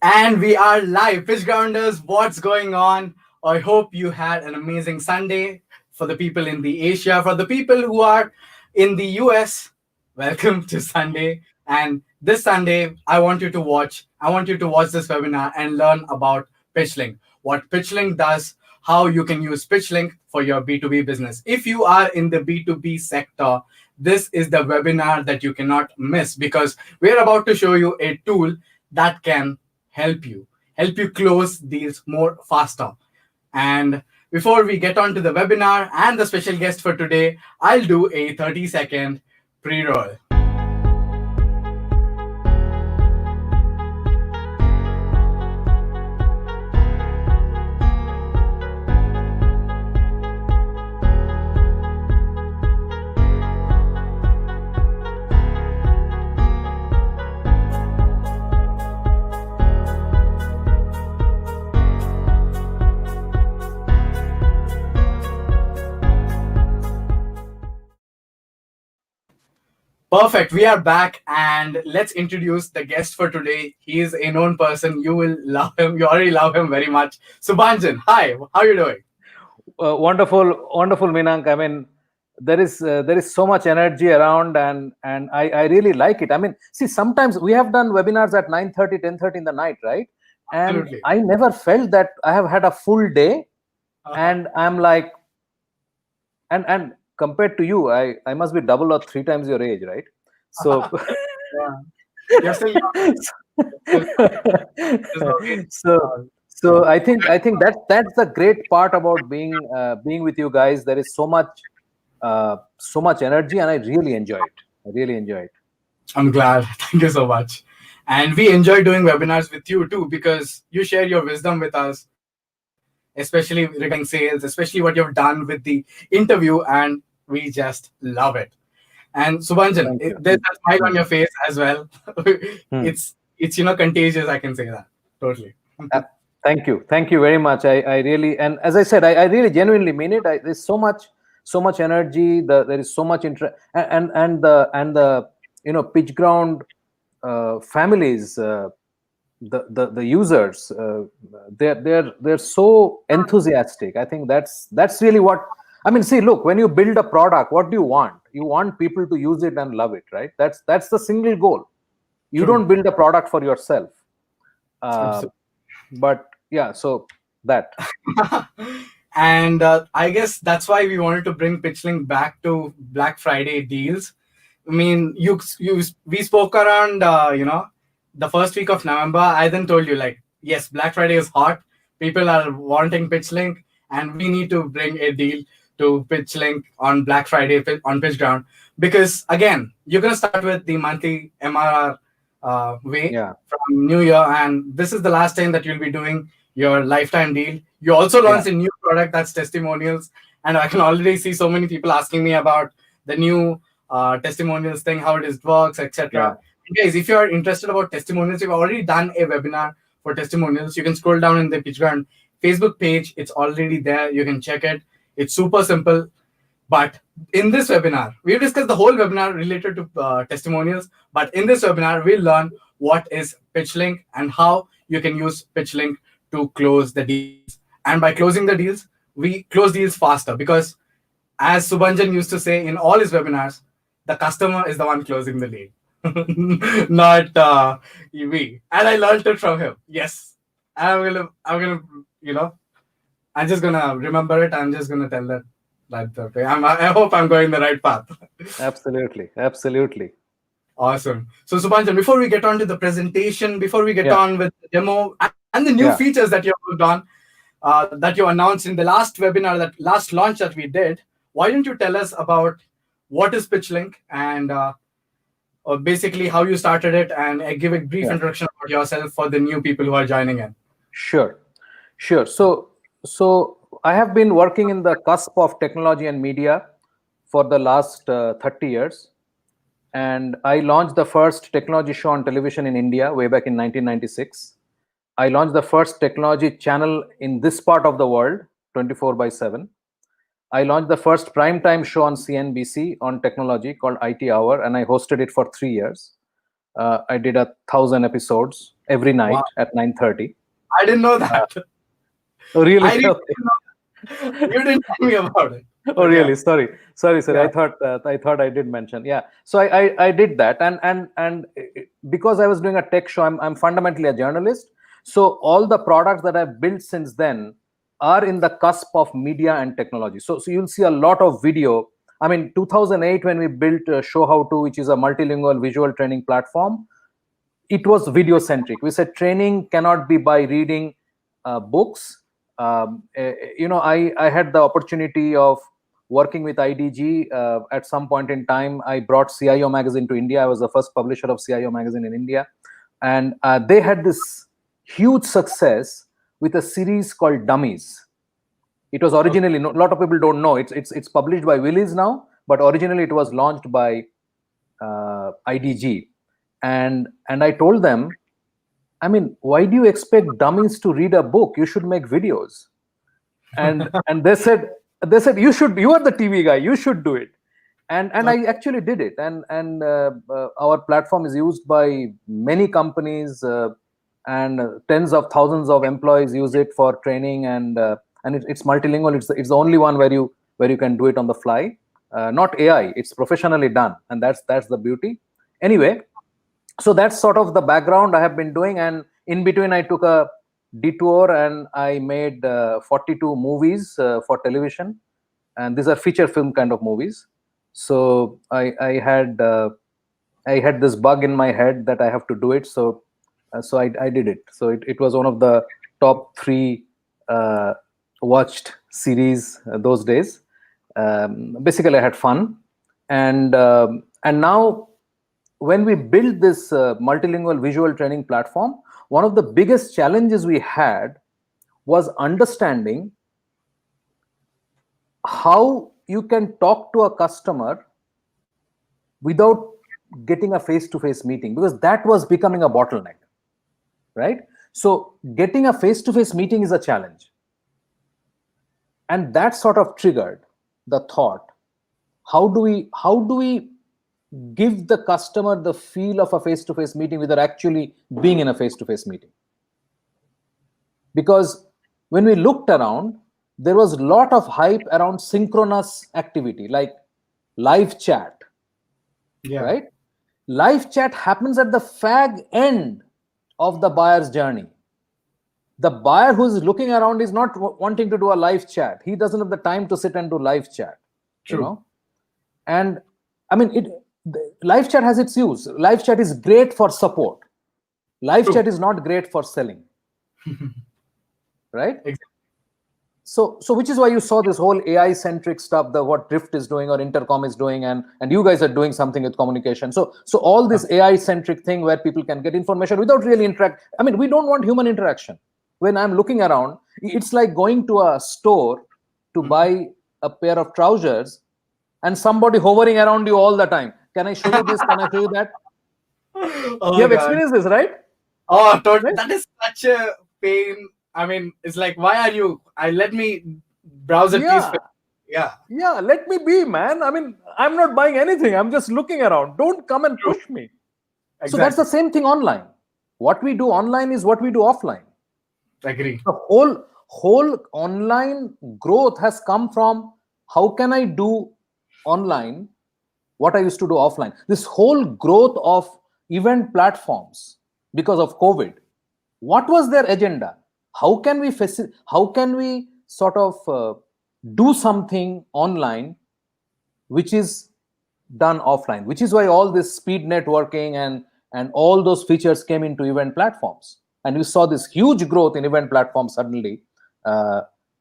And we are live. PitchGrounders, what's going on? I hope you had an amazing Sunday. For the people in the Asia, for the people who are in the US, welcome to Sunday. And this Sunday, I want you to watch this webinar and learn about PitchLink, what PitchLink does, how you can use PitchLink for your B2B business. If you are in the B2B sector, this is the webinar that you cannot miss because we're about to show you a tool that can help you close deals more faster. And before we get on to the webinar and the special guest for today, I'll do a 30-second pre-roll. Perfect. We are back, and let's introduce the guest for today. He is a known person. You will love him. You already love him very much. Subhanjan, hi. How are you doing? Wonderful, Minank. I mean, there is so much energy around, and I really like it. I mean, see, sometimes we have done webinars at 9:30, 10:30 in the night, right? And Absolutely. I never felt that I have had a full day, and I'm like, and compared to you, I must be double or three times your age, right? So, You're still young. so I think that's the great part about being with you guys. There is so much energy, and I really enjoy it. I'm glad. Thank you so much. And we enjoy doing webinars with you too because you share your wisdom with us, especially regarding sales, especially what you've done with the interview, and we just love it. And Subhanjan, there's a smile on your face as well. It's contagious. I can say that totally. Thank you very much. I really, and as I said, I really genuinely mean it. There's so much energy. There is so much interest, and the PitchGround families, the users, they're so enthusiastic. I think that's really what. I mean, see, look, when you build a product, what do you want? You want people to use it and love it, right? That's the single goal. You don't build a product for yourself. But yeah, so that. And I guess that's why we wanted to bring PitchLink back to Black Friday deals. I mean, we spoke around, the first week of November. I then told you, like, yes, Black Friday is hot. People are wanting PitchLink, and we need to bring a deal to PitchLink on Black Friday on PitchGround. Because, again, you're going to start with the monthly MRR way from New Year, and this is the last time that you'll be doing your lifetime deal. You also launched a new product that's testimonials, and I can already see so many people asking me about the new testimonials thing, how it works, etc. Guys, if you're interested about testimonials, we've already done a webinar for testimonials. You can scroll down in the PitchGround Facebook page. It's already there. You can check it. It's super simple. But in this webinar, we've discussed the whole webinar related to testimonials. But in this webinar, we'll learn what is PitchLink and how you can use PitchLink to close the deals. And by closing the deals, we close deals faster because, as Subhanjan used to say in all his webinars, the customer is the one closing the deal, not we. And I learned it from him. Yes, I'm just gonna remember it. I'm just gonna tell that. I hope I'm going the right path. Absolutely. Awesome. So Subhanjan, before we get on to the presentation, before we get on with the demo and the new features that you worked on, that you announced in the last webinar, that last launch that we did, why don't you tell us about what is PitchLink and basically how you started it, and give a brief introduction about yourself for the new people who are joining in. Sure. So I have been working in the cusp of technology and media for the last 30 years. And I launched the first technology show on television in India way back in 1996. I launched the first technology channel in this part of the world, 24/7. I launched the first primetime show on CNBC on technology called IT Hour, and I hosted it for 3 years. I did 1,000 episodes every night at 9:30. I didn't know that. Really? I didn't know. You didn't tell me about it. Oh, really? Sorry. Sir. Yeah. I thought I did mention. Yeah. So I did that, and because I was doing a tech show, I'm fundamentally a journalist. So all the products that I've built since then are in the cusp of media and technology. So you'll see a lot of video. I mean, 2008 when we built Show How To, which is a multilingual visual training platform, it was video centric. We said training cannot be by reading books. I had the opportunity of working with IDG. At some point in time, I brought CIO magazine to India. I was the first publisher of CIO magazine in India, and they had this huge success with a series called Dummies. It was originally, a lot of people don't know, it's published by Willis now, but originally it was launched by IDG. And I told them, I mean, why do you expect dummies to read a book? You should make videos. And they said you are the TV guy, you should do it. And I actually did it. And our platform is used by many companies, and tens of thousands of employees use it for training, and it's multilingual. It's the only one where you can do it on the fly. Not AI, it's professionally done, and that's the beauty. Anyway, so that's sort of the background I have been doing, and in between I took a detour and I made 42 movies for television, and these are feature film kind of movies. So I had this bug in my head that I have to do it, so I did it. So it was one of the top 3 watched series those days. Basically I had fun, and now when we built this multilingual visual training platform, one of the biggest challenges we had was understanding how you can talk to a customer without getting a face-to-face meeting, because that was becoming a bottleneck, right? So getting a face-to-face meeting is a challenge. And that sort of triggered the thought, how do we give the customer the feel of a face-to-face meeting without actually being in a face-to-face meeting? Because when we looked around, there was a lot of hype around synchronous activity like live chat. Yeah. Right? Live chat happens at the fag end of the buyer's journey. The buyer who's looking around is not wanting to do a live chat. He doesn't have the time to sit and do live chat. True. You know? And I mean, live chat has its use. Live chat is great for support. Live chat is not great for selling. Right? Exactly. So which is why you saw this whole AI-centric stuff, what Drift is doing or Intercom is doing, and you guys are doing something with communication. So all this AI-centric thing where people can get information without really interact. I mean, we don't want human interaction. When I'm looking around, it's like going to a store to buy a pair of trousers and somebody hovering around you all the time. Can I show you this? Can I show you that? Oh, you have God. experienced this, right? Oh, totally. Right? That is such a pain. I mean, it's like, why are you? Let me browse a piece. Yeah, let me be, man. I mean, I'm not buying anything. I'm just looking around. Don't come and push me. Exactly. So that's the same thing online. What we do online is what we do offline. Agree. The whole online growth has come from how can I do online what I used to do offline. This whole growth of event platforms because of COVID. What was their agenda? How can we sort of do something online which is done offline? Which is why all this speed networking and all those features came into event platforms. And we saw this huge growth in event platforms suddenly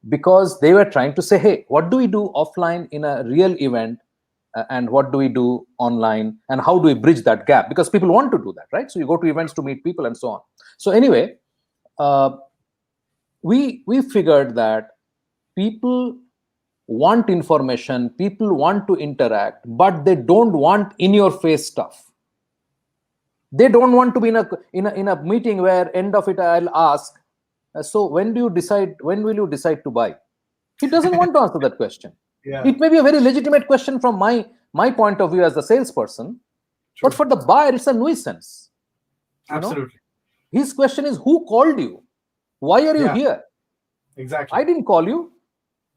because they were trying to say, hey, what do we do offline in a real event and what do we do online, and how do we bridge that gap? Because people want to do that, right? So you go to events to meet people and so on. So anyway, we figured that people want information, people want to interact, but they don't want in-your-face stuff. They don't want to be in a meeting where end of it I'll ask, so when will you decide to buy? He doesn't want to answer that question. Yeah. It may be a very legitimate question from my point of view as a salesperson, but for the buyer it's a nuisance. Absolutely. His question is, who called you? Why are you here? Exactly. I didn't call you.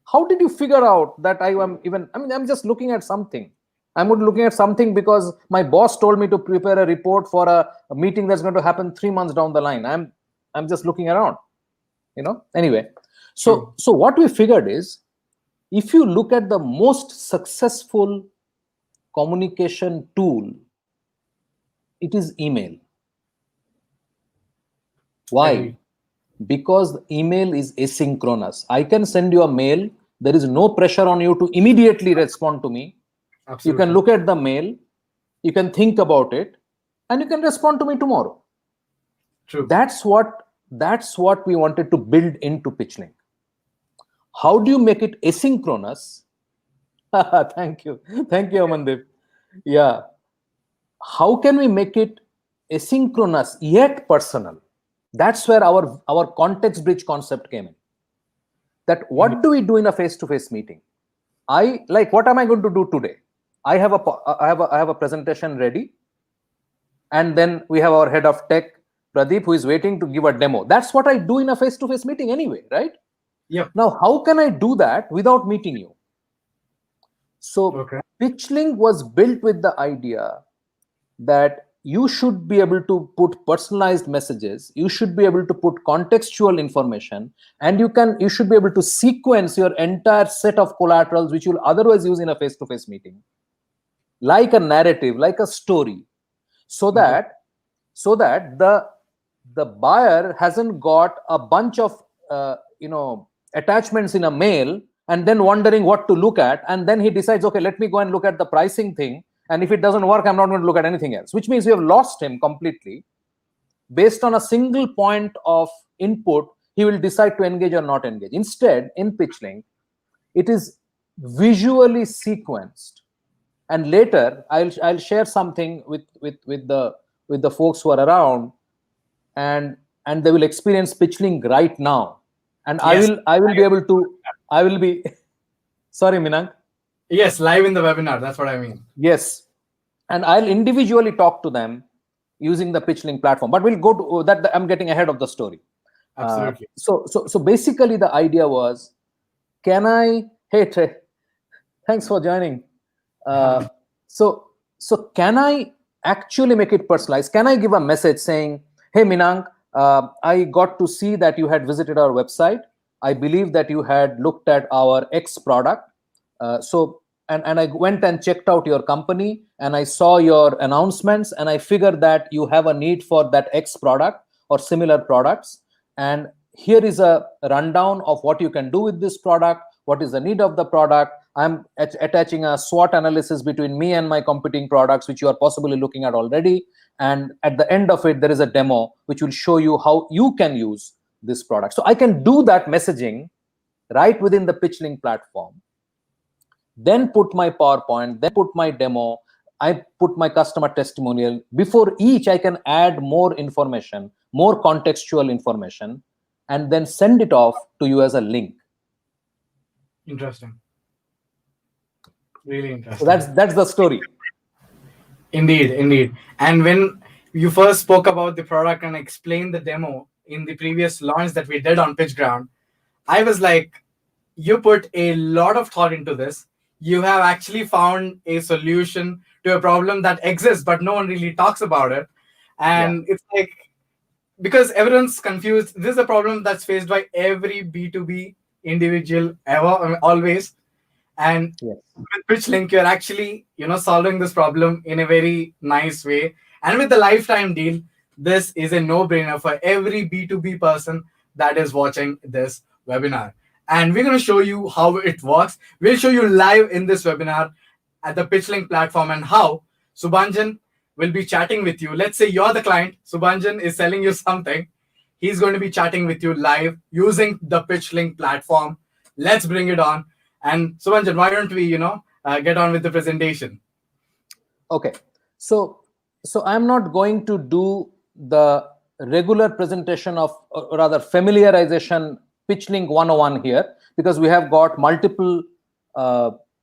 How did you figure out that I am even? I mean, I'm just looking at something. I'm looking at something because my boss told me to prepare a report for a meeting that's going to happen 3 months down the line. I'm just looking around. Anyway, so what we figured is, if you look at the most successful communication tool, it is email. Why? Agreed. Because email is asynchronous. I can send you a mail. There is no pressure on you to immediately respond to me. Absolutely. You can look at the mail, you can think about it, and you can respond to me tomorrow. True. That's what we wanted to build into PitchLink. How do you make it asynchronous? Thank you, Amandeep. Yeah. How can we make it asynchronous yet personal? That's where our context bridge concept came in. That what do we do in a face-to-face meeting? What am I going to do today? I have a presentation ready, and then we have our head of tech, Pradeep, who is waiting to give a demo. That's what I do in a face-to-face meeting anyway, right? Yeah. Now, how can I do that without meeting you? So PitchLink was built with the idea that you should be able to put personalized messages, you should be able to put contextual information, and you should be able to sequence your entire set of collaterals which you'll otherwise use in a face-to-face meeting, like a narrative, like a story, so that the buyer hasn't got a bunch of attachments in a mail and then wondering what to look at, and then he decides, okay, let me go and look at the pricing thing, and if it doesn't work, I'm not going to look at anything else, which means we have lost him completely. Based on a single point of input, he will decide to engage or not engage. Instead, in PitchLink, it is visually sequenced, and later I'll share something with the folks who are around, and they will experience PitchLink right now, and yes. I will be sorry, Minank. Yes, live in the webinar. That's what I mean. Yes, and I'll individually talk to them using the PitchLink platform. But we'll go to that. I'm getting ahead of the story. Absolutely. So basically, the idea was, can I? Hey Trey, thanks for joining. So can I actually make it personalized? Can I give a message saying, hey Minank, I got to see that you had visited our website. I believe that you had looked at our X product. And I went and checked out your company, and I saw your announcements, and I figured that you have a need for that X product or similar products. And here is a rundown of what you can do with this product, what is the need of the product. I'm attaching a SWOT analysis between me and my competing products, which you are possibly looking at already. And at the end of it, there is a demo which will show you how you can use this product. So I can do that messaging right within the PitchLink platform, then put my PowerPoint, then put my demo, I put my customer testimonial. Before each, I can add more information, more contextual information, and then send it off to you as a link. Interesting. Really interesting. So that's the story. Indeed. And when you first spoke about the product and explained the demo in the previous launch that we did on PitchGround, I was like, you put a lot of thought into this. You have actually found a solution to a problem that exists, but no one really talks about it. And It's like, because everyone's confused, this is a problem that's faced by every B2B individual ever, always. And with PitchLink, you're actually, solving this problem in a very nice way. And with the lifetime deal, this is a no-brainer for every B2B person that is watching this webinar. And we're going to show you how it works. We'll show you live in this webinar at the PitchLink platform and how Subhanjan will be chatting with you. Let's say you're the client. Subhanjan is selling you something. He's going to be chatting with you live using the PitchLink platform. Let's bring it on. And Subhanjan, why don't we, get on with the presentation? Okay. So I'm not going to do the regular presentation of, or rather familiarization PitchLink 101 here, because we have got multiple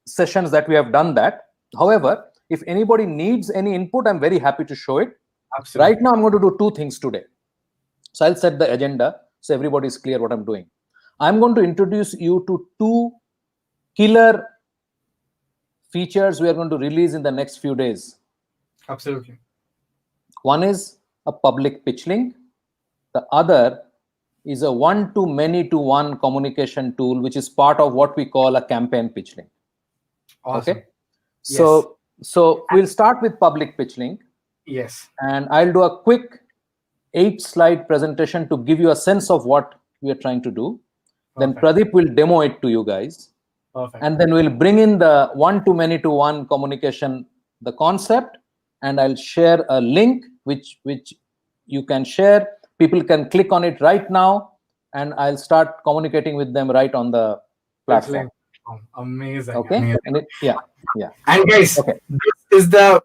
sessions that we have done that. However, if anybody needs any input, I'm very happy to show it. Absolutely. Right now, I'm going to do two things today. So I'll set the agenda so everybody is clear what I'm doing. I'm going to introduce you to two killer features we are going to release in the next few days. Absolutely. One is a public pitch link. The other is a one-to-many-to-one communication tool, which is part of what we call a campaign pitch link. Awesome. Okay. Yes. So we'll start with public pitch link. Yes. And I'll do a quick 8-slide presentation to give you a sense of what we are trying to do. Then Perfect. Pradeep will demo it to you guys. Perfect. And then we'll bring in the one-to-many-to-one communication, the concept, and I'll share a link which you can share. People can click on it right now, and I'll start communicating with them right on the platform. Amazing. Okay. Amazing. And yeah. And guys, Okay. this is the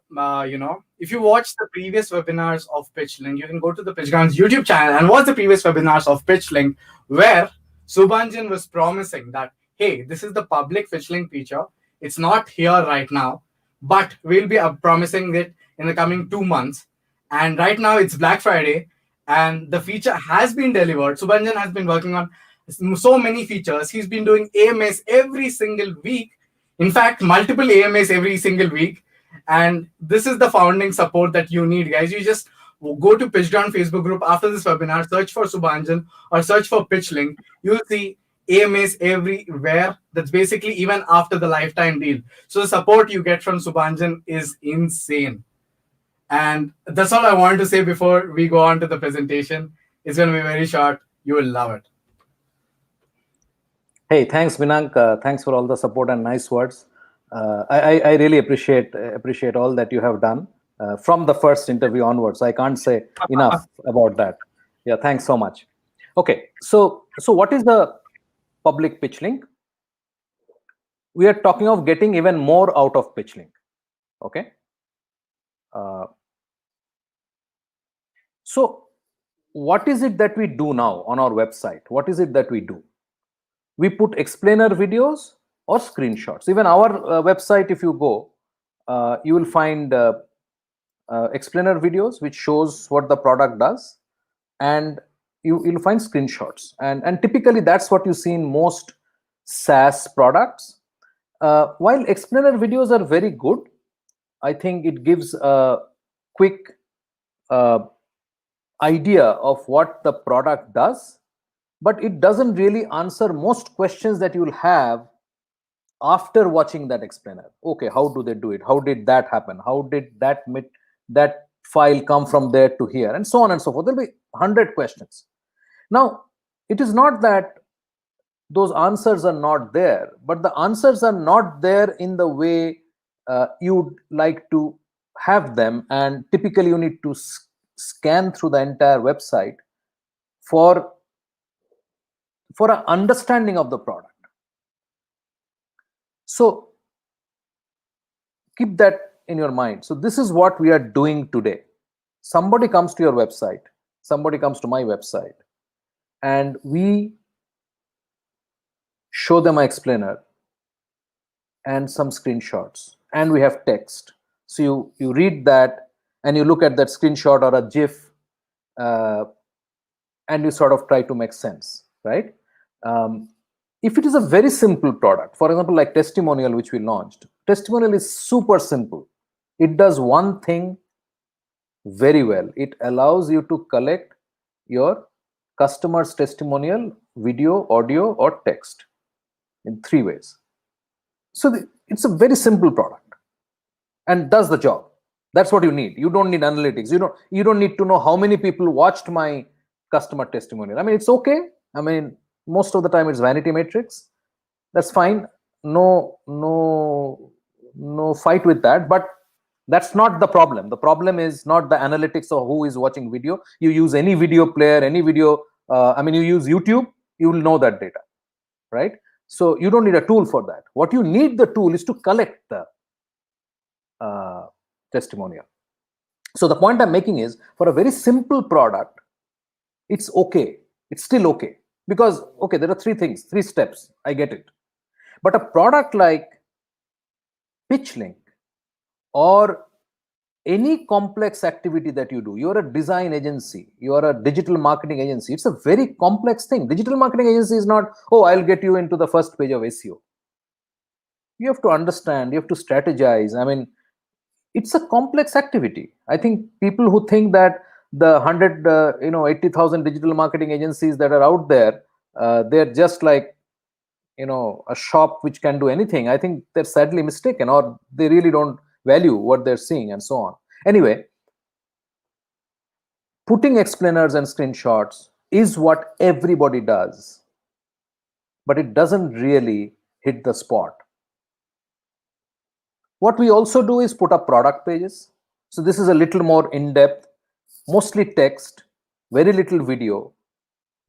if you watch the previous webinars of PitchLink, you can go to the PitchGround's YouTube channel and watch the previous webinars of PitchLink, where Subhanjan was promising that, hey, this is the public PitchLink feature. It's not here right now, but we'll be promising it in the coming 2 months. And right now it's Black Friday, and the feature has been delivered. Subhanjan has been working on so many features. He's been doing AMAs every single week. In fact, multiple AMAs every single week. And this is the founding support that you need, guys. You just go to PitchGround Facebook group after this webinar, search for Subhanjan or search for PitchLink. You'll see AMAs everywhere. That's basically even after the lifetime deal. So the support you get from Subhanjan is insane. And that's all I wanted to say before we go on to the presentation. It's going to be very short. You will love it. Hey, thanks, Vinank. Thanks for all the support and nice words. I really appreciate all that you have done from the first interview onwards. I can't say enough about that. Yeah, thanks so much. Okay, so what is the public pitch link? We are talking of getting even more out of pitch link. Okay. So what is it that we do now on our website? What is it that we do? We put explainer videos or screenshots. Even our website, if you go, you will find explainer videos which shows what the product does, and you'll find screenshots. And typically that's what you see in most SaaS products. While explainer videos are very good, I think it gives a quick idea of what the product does, but it doesn't really answer most questions that you'll have after watching that explainer. Okay, how do they do it? How did that happen? How did that file come from there to here? And so on and so forth. There'll be 100 questions. Now, it is not that those answers are not there, but the answers are not there in the way you'd like to have them. And typically you need to scan through the entire website for an understanding of the product. So keep that in your mind. So this is what we are doing today. Somebody comes to your website, somebody comes to my website, and we show them an explainer and some screenshots, and we have text. So you read that and you look at that screenshot or a GIF, and you sort of try to make sense, right? If it is a very simple product, for example, like testimonial, which we launched, testimonial is super simple. It does one thing very well. It allows you to collect your customer's testimonial, video, audio, or text in 3 ways. So it's a very simple product and does the job. That's what you need. You don't need analytics. You don't need to know how many people watched my customer testimonial. I mean, it's okay. I mean, most of the time it's vanity metrics. That's fine. No fight with that. But that's not the problem. The problem is not the analytics of who is watching video. You use any video player, any video. You use YouTube. You will know that data, right? So you don't need a tool for that. What you need the tool is to collect the testimonial. So the point I'm making is, for a very simple product, it's okay. It's still okay. Because, okay, there are 3 steps. I get it. But a product like PitchLink or any complex activity that you do, you're a design agency, you're a digital marketing agency, it's a very complex thing. Digital marketing agency is not, oh, I'll get you into the first page of SEO. You have to understand, you have to strategize. I mean, it's a complex activity. I think people who think that the 80,000 digital marketing agencies that are out there, they're just like, a shop which can do anything. I think they're sadly mistaken, or they really don't value what they're seeing, and so on. Anyway, putting explainers and screenshots is what everybody does, but it doesn't really hit the spot. What we also do is put up product pages. So this is a little more in-depth, mostly text, very little video,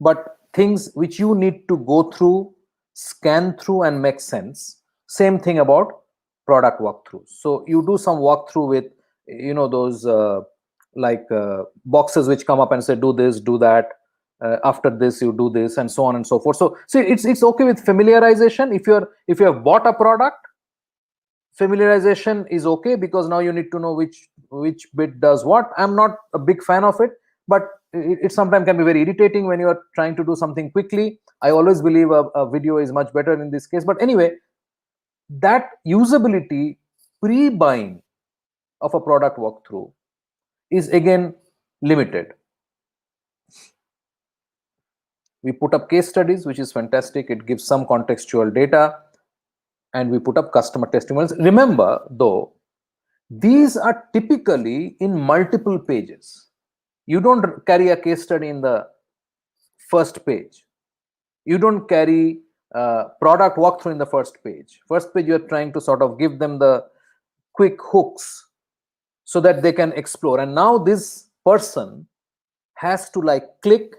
but things which you need to go through, scan through, and make sense. Same thing about product walkthroughs. So you do some walkthrough with, those boxes which come up and say, do this, do that. After this, you do this, and so on and so forth. So it's okay with familiarization. If you have bought a product, familiarization is okay, because now you need to know which bit does what. I'm not a big fan of it, but it sometimes can be very irritating when you are trying to do something quickly. I always believe a video is much better in this case. But anyway, that usability pre-buying of a product walkthrough is again limited. We put up case studies, which is fantastic. It gives some contextual data, and we put up customer testimonials. Remember, though, these are typically in multiple pages. You don't carry a case study in the first page. You don't carry product walkthrough in the first page. First page, you're trying to sort of give them the quick hooks so that they can explore. And now this person has to click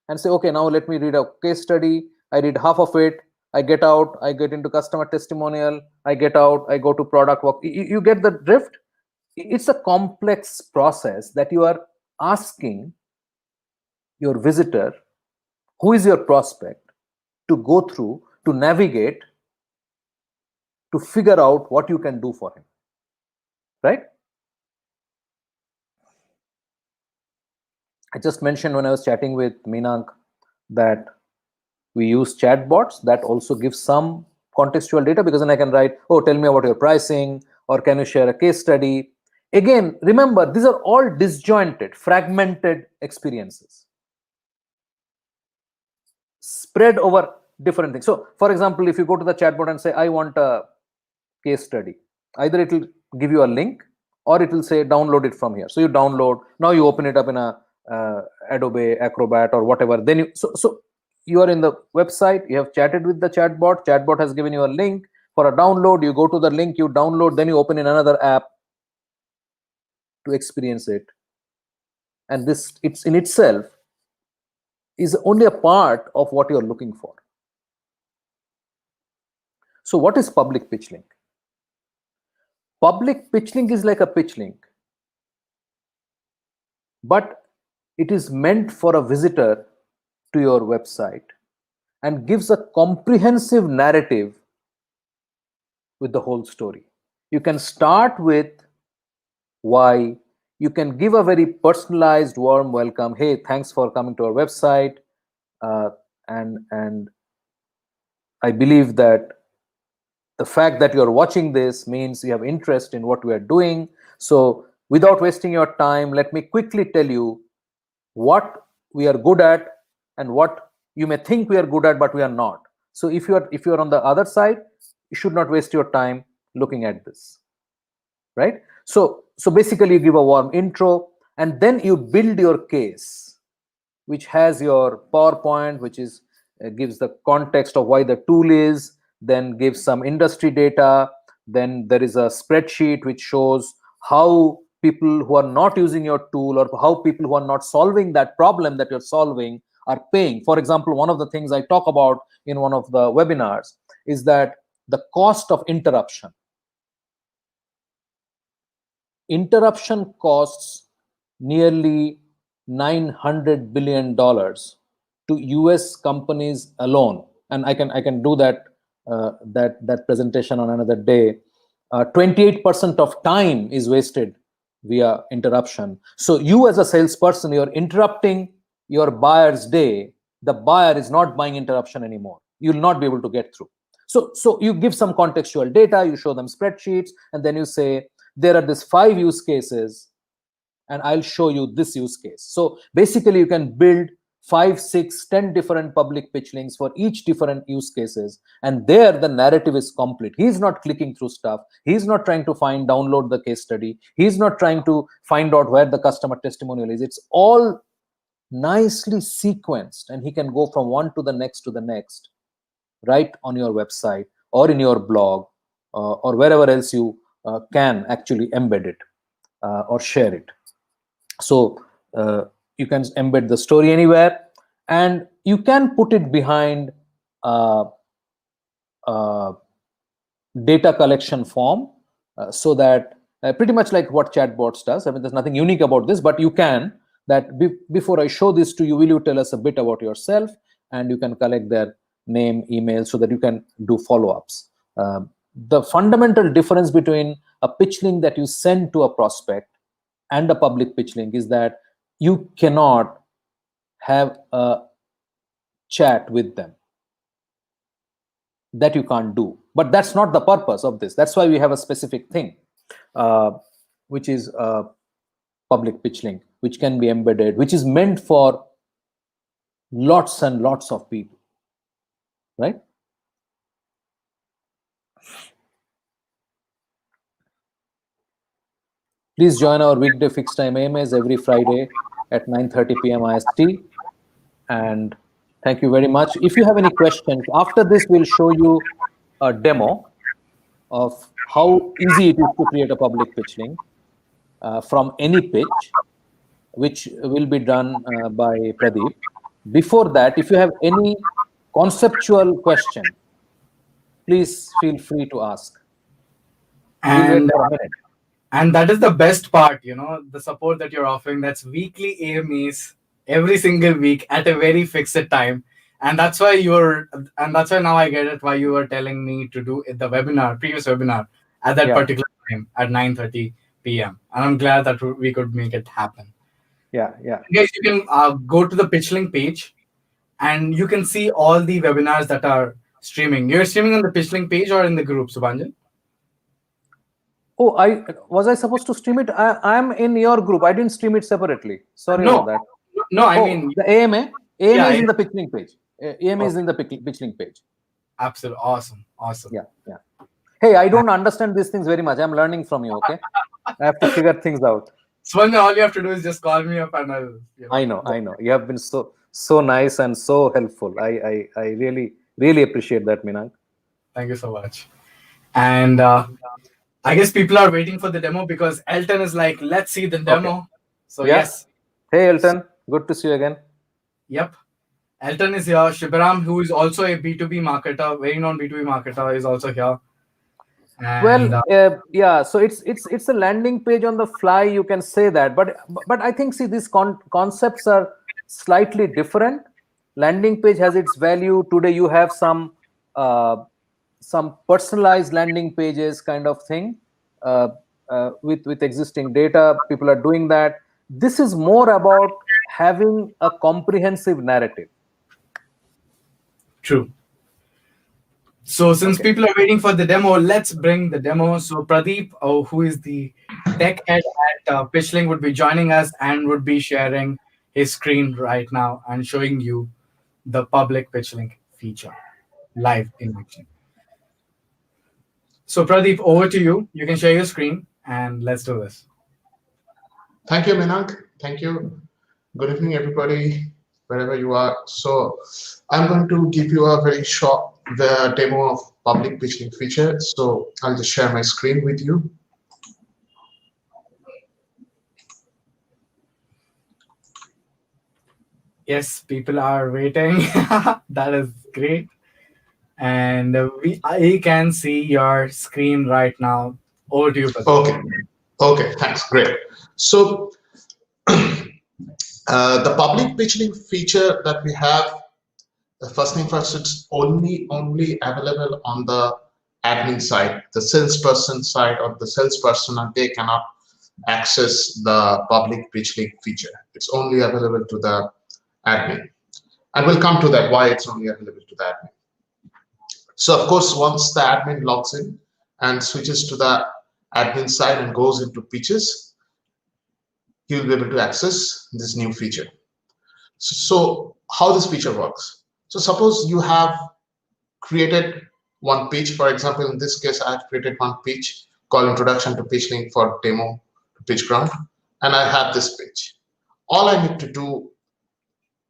and say, okay, now let me read a case study. I read half of it. I get out, I get into customer testimonial, I get out, I go to product walk. You get the drift? It's a complex process that you are asking your visitor, who is your prospect, to go through, to navigate, to figure out what you can do for him, right? I just mentioned when I was chatting with Meenak that we use chatbots that also give some contextual data, because then I can write, oh, tell me about your pricing, or can you share a case study? Again, remember, these are all disjointed, fragmented experiences spread over different things. So, for example, if you go to the chatbot and say, I want a case study, either it will give you a link or it will say, download it from here. So you download, now you open it up in a Adobe Acrobat or whatever. Then you are in the website, you have chatted with the chatbot has given you a link for a download, you go to the link, you download, then you open in another app to experience it. And this, it's in itself is only a part of what you're looking for. So what is public PitchLink? Public PitchLink is like a PitchLink, but it is meant for a visitor to your website and gives a comprehensive narrative with the whole story. You can start with why. You can give a very personalized, warm welcome. Hey, thanks for coming to our website. And I believe that the fact that you're watching this means you have interest in what we are doing. So without wasting your time, let me quickly tell you what we are good at and what you may think we are good at, but we are not. So if you're on the other side, you should not waste your time looking at this, right? So basically you give a warm intro, and then you build your case, which has your PowerPoint, which is gives the context of why the tool is, then gives some industry data. Then there is a spreadsheet which shows how people who are not using your tool, or how people who are not solving that problem that you're solving, are paying. For example, one of the things I talk about in one of the webinars is that the cost of interruption. Interruption costs nearly $900 billion to US companies alone. And I can do that that presentation on another day. 28% of time is wasted via interruption. So you as a salesperson, you're interrupting your buyer's day. The buyer is not buying interruption anymore. You'll not be able to get through. So you give some contextual data, you show them spreadsheets, and then you say, there are these 5 use cases, and I'll show you this use case. So basically you can build 5, 6, 10 different public pitch links for each different use cases. And there the narrative is complete. He's not clicking through stuff. He's not trying to download the case study. He's not trying to find out where the customer testimonial is. It's all nicely sequenced, and he can go from one to the next, right on your website or in your blog or wherever else you can actually embed it or share it. So you can embed the story anywhere, and you can put it behind data collection form so that pretty much like what chatbots does. I mean, there's nothing unique about this, but you can that before I show this to you, will you tell us a bit about yourself? And you can collect their name, email, so that you can do follow-ups. The fundamental difference between a pitch link that you send to a prospect and a public pitch link is that you cannot have a chat with them. That you can't do. But that's not the purpose of this. That's why we have a specific thing, which is a public pitch link, which can be embedded, which is meant for lots and lots of people, right? Please join our weekday fixed time AMAs every Friday at 9:30 p.m. IST. And thank you very much. If you have any questions, after this, we'll show you a demo of how easy it is to create a public pitch link from any pitch, which will be done by Pradeep. Before that, if you have any conceptual question, please feel free to ask. And that is the best part, the support that you're offering. That's weekly AMAs every single week at a very fixed time. And that's why now I get it, why you were telling me to do the previous webinar at that particular time at 9:30 p.m. And I'm glad that we could make it happen. Yeah. Guys, you can go to the PitchLink page and you can see all the webinars that are streaming. You're streaming on the PitchLink page or in the group, Subhanjan? Oh, was I supposed to stream it? I'm in your group. I didn't stream it separately. Sorry about that. No, I mean the AMA is in the PitchLink page. AMA is in the PitchLink page. Absolutely awesome. Yeah. Hey, I don't understand these things very much. I'm learning from you. Okay, I have to figure things out. Swan, all you have to do is just call me up and I'll. I know. You have been so nice and so helpful. I really appreciate that, Minang. Thank you so much. And I guess people are waiting for the demo because Elton is like, let's see the demo. Okay. So yes. Hey Elton, good to see you again. Yep. Elton is here. Shibaram, who is also a B2B marketer, very known B2B marketer, is also here. And, so it's a landing page on the fly, you can say that, but I think, see, these concepts are slightly different. Landing page has its value. Today you have some personalized landing pages kind of thing with existing data. People are doing that. This is more about having a comprehensive narrative. True. So since people are waiting for the demo, let's bring the demo. So Pradeep, who is the tech head at PitchLink, would be joining us and would be sharing his screen right now and showing you the public PitchLink feature live in action. So Pradeep, over to you. You can share your screen and let's do this. Thank you, Minang. Thank you. Good evening, everybody, wherever you are. So I'm going to give you a very short demo of public PitchLink feature. So I'll just share my screen with you. Yes, people are waiting. That is great. And I can see your screen right now. Over to you, Pradeep. Okay, thanks. Great. So the public PitchLink feature that we have, the first thing first, it's only available on the admin side, the salesperson side, or the salesperson, and they cannot access the public PitchLink feature. It's only available to the admin. And we'll come to that, why it's only available to the admin. So of course, once the admin logs in and switches to the admin side and goes into pitches, he will be able to access this new feature. So how this feature works. So suppose you have created one pitch. For example, in this case, I've created one pitch called Introduction to PitchLink for Demo to PitchGround, and I have this pitch. All I need to do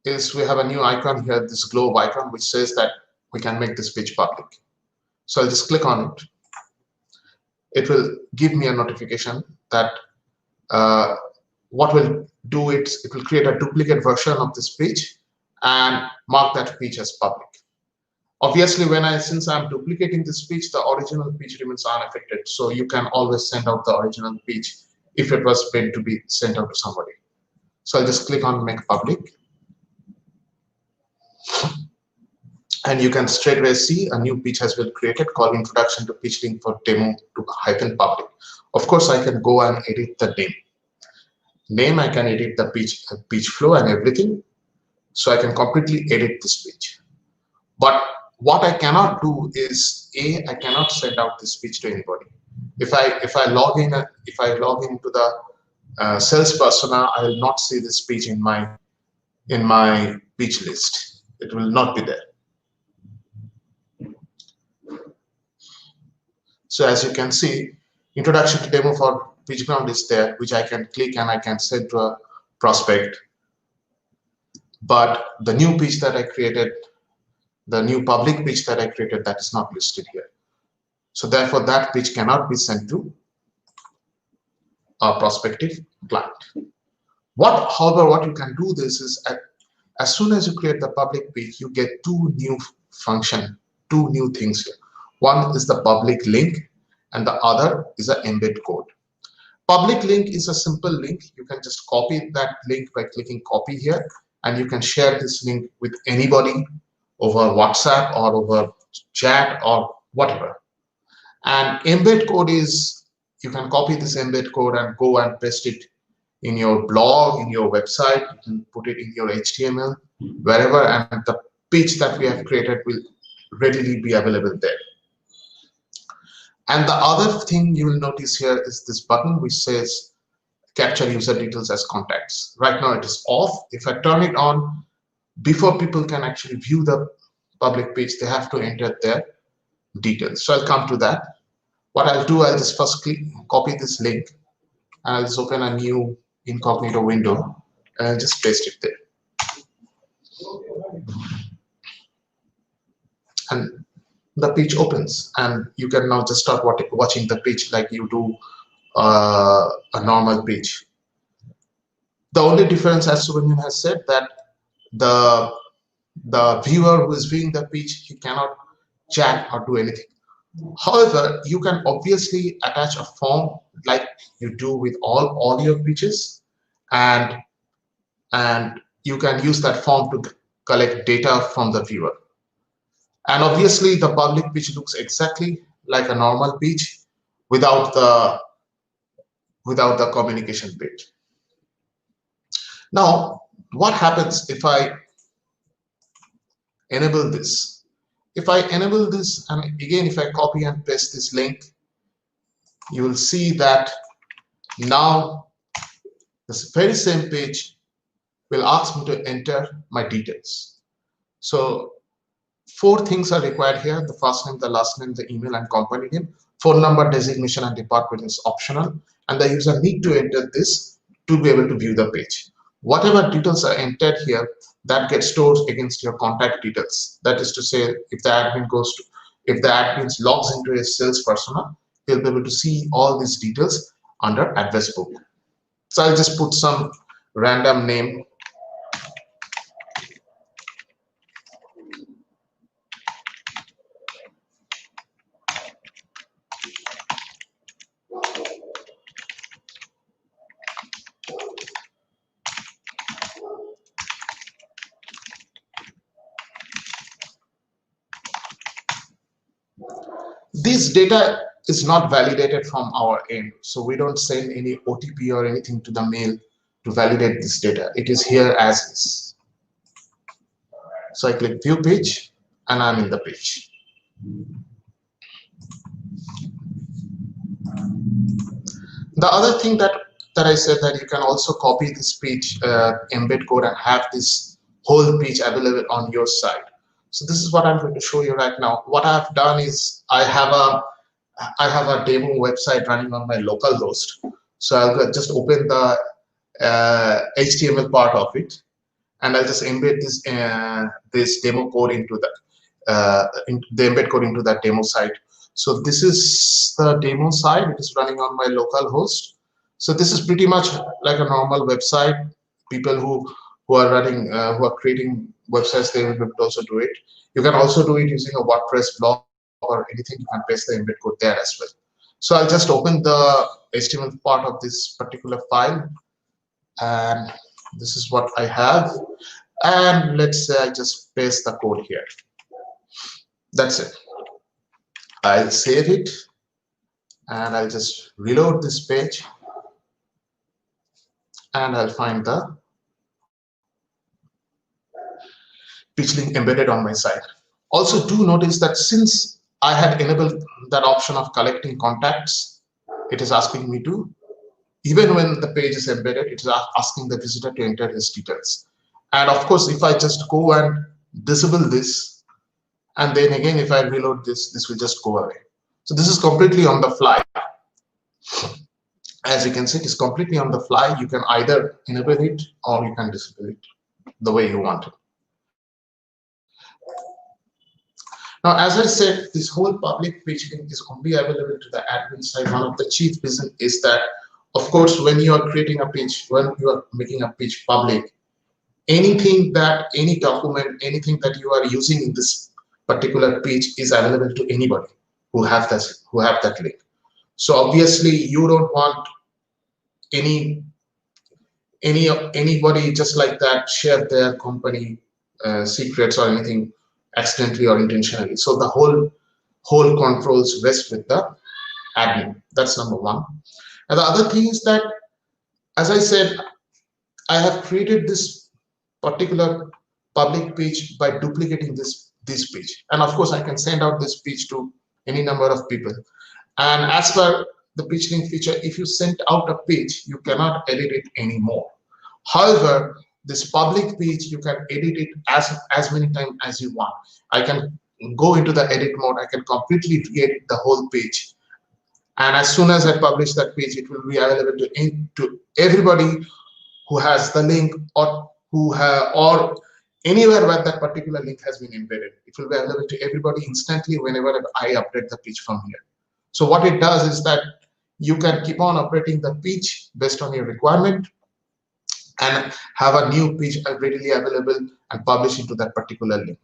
is we have a new icon here, this globe icon, which says that we can make this pitch public. So I'll just click on it. It will give me a notification that what will do it will create a duplicate version of this pitch and mark that pitch as public. Obviously, since I'm duplicating this pitch, the original pitch remains unaffected. So you can always send out the original pitch if it was meant to be sent out to somebody. So I'll just click on make public. And you can straightaway see a new pitch has been created called Introduction to PitchLink for Demo to -public. Of course, I can go and edit the name. I can edit the pitch flow and everything. So I can completely edit this pitch. But what I cannot do is I cannot send out this pitch to anybody. If I log in into the sales persona, I will not see this pitch in my pitch list. It will not be there. So as you can see, Introduction to Demo for PitchGround is there, which I can click and I can send to a prospect. But the new pitch that I created, the new public pitch that I created, that is not listed here. So therefore, that pitch cannot be sent to a prospective client. However, what you can do this is as soon as you create the public pitch, you get two new things here. One is the public link and the other is an embed code. Public link is a simple link. You can just copy that link by clicking copy here, and you can share this link with anybody over WhatsApp or over chat or whatever. And embed code is, you can copy this embed code and go and paste it in your blog, in your website, you can put it in your HTML, wherever, and the pitch that we have created will readily be available there. And the other thing you will notice here is this button which says capture user details as contacts. Right now it is off. If I turn it on, before people can actually view the public page, they have to enter their details. So I'll come to that. What I'll do, I'll just first copy this link and I'll just open a new incognito window and I'll just paste it there. And the page opens and you can now just start watching the page like you do a normal page. The only difference, as Subramanian has said, that the viewer who is viewing the page, he cannot chat or do anything. However, you can obviously attach a form like you do with all your pitches, and you can use that form to collect data from the viewer. And obviously, the public pitch looks exactly like a normal pitch without the communication bit. Now, what happens if I enable this? If I enable this, and again, if I copy and paste this link, you will see that now this very same page will ask me to enter my details. So 4 things are required here: the first name, the last name, the email, and company name. Phone number, designation, and department is optional, and the user need to enter this to be able to view the page. Whatever details are entered here, that gets stored against your contact details. That is to say, if the admin logs into a sales persona, he'll be able to see all these details under address book. So I'll just put some random name. This data is not validated from our end. So we don't send any OTP or anything to the mail to validate this data. It is here as is. So I click view page and I'm in the page. The other thing that I said, that you can also copy this page embed code and have this whole page available on your site. So this is what I'm going to show you right now. What I've done is I have a demo website running on my local host. So I'll just open the HTML part of it, and I'll just embed this this demo code into the embed code into that demo site. So this is the demo site. It is running on my local host. So this is pretty much like a normal website. People who are running who are creating websites, they will be able to also do it. You can also do it using a WordPress blog or anything. You can paste the embed code there as well. So I'll just open the HTML part of this particular file, and this is what I have. And let's say I just paste the code here. That's it. I'll save it, and I'll just reload this page, and I'll find the PitchLink embedded on my site. Also, do notice that since I had enabled that option of collecting contacts, it is asking me to, even when the page is embedded, it is asking the visitor to enter his details. And of course, if I just go and disable this, and then again, if I reload this, this will just go away. So this is completely on the fly. As you can see, it is completely on the fly. You can either enable it or you can disable it the way you want it. Now, as I said, this whole public PitchLink is only available to the admin side. One of the chief reasons is that, of course, when you are creating a pitch, when you are making a pitch public, anything that, any document, anything that you are using in this particular pitch is available to anybody who have that link. So obviously, you don't want anybody just like that share their company secrets or anything accidentally or intentionally. So the whole controls rest with the admin. That's number one. And the other thing is that, as I said, I have created this particular public page by duplicating this page, and of course I can send out this page to any number of people. And as per the PitchLink feature, if you send out a page, you cannot edit it anymore. However, this public page, you can edit it as many times as you want. I can go into the edit mode. I can completely re-edit the whole page, and as soon as I publish that page, it will be available to everybody who has the link or or anywhere where that particular link has been embedded. It will be available to everybody instantly whenever I update the page from here. So what it does is that you can keep on operating the page based on your requirement and have a new page readily available and publish into that particular link.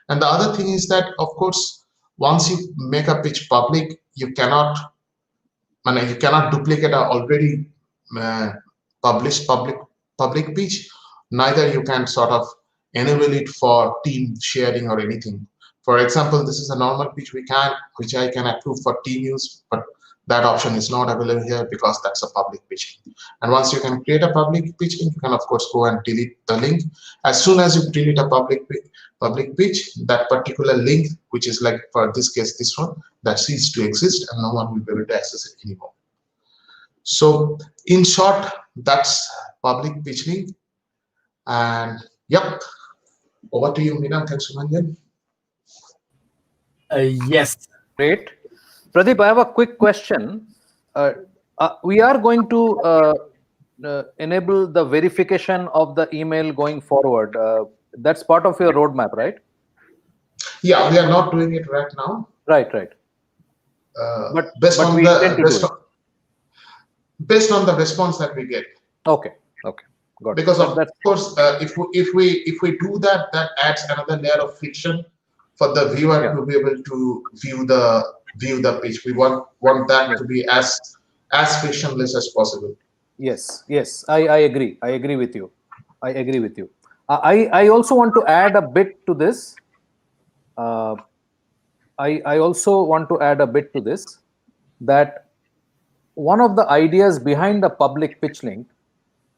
And the other thing is that, of course, once you make a page public, you cannot duplicate a already published public page. Neither you can sort of enable it for team sharing or anything. For example, this is a normal pitch which I can approve for team use, but that option is not available here because that's a public pitch. And once you can create a public pitch, you can of course go and delete the link. As soon as you delete a public pitch, that particular link, which is like for this case this one, that ceases to exist and no one will be able to access it anymore. So in short, that's public pitch link. And yep, over to you, Minam. Thanks, Sumanjan. Yes. Great. Pradeep, I have a quick question. We are going to enable the verification of the email going forward. That's part of your roadmap, right? Yeah, we are not doing it right now. Right. But based on the response that we get. Okay. Got because it. Of course, if we do that, that adds another layer of friction for the viewer to be able to view the page. We want that to be as frictionless as possible. Yes, I agree. I agree with you. I also want to add a bit to this. that one of the ideas behind the public PitchLink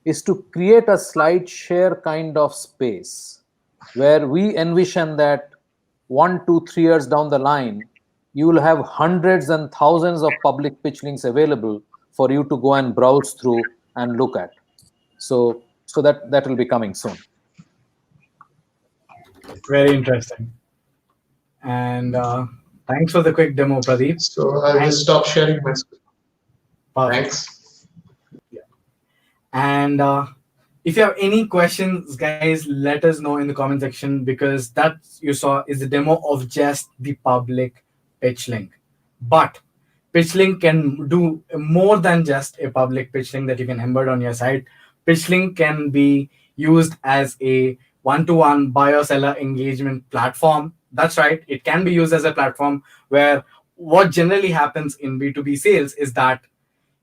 is to create a slide share kind of space where we envision that 1, 2, 3 years down the line, you will have hundreds and thousands of public pitch links available for you to go and browse through and look at. So that will be coming soon. Very interesting. And thanks for the quick demo, Pradeep. So I will stop sharing my screen. Perfect. Thanks. Yeah. And if you have any questions, guys, let us know in the comment section, because that you saw is the demo of just the public pitch link. But PitchLink can do more than just a public pitch link that you can embed on your site. PitchLink can be used as a one-to-one buyer-seller engagement platform. That's right. It can be used as a platform where what generally happens in B2B sales is that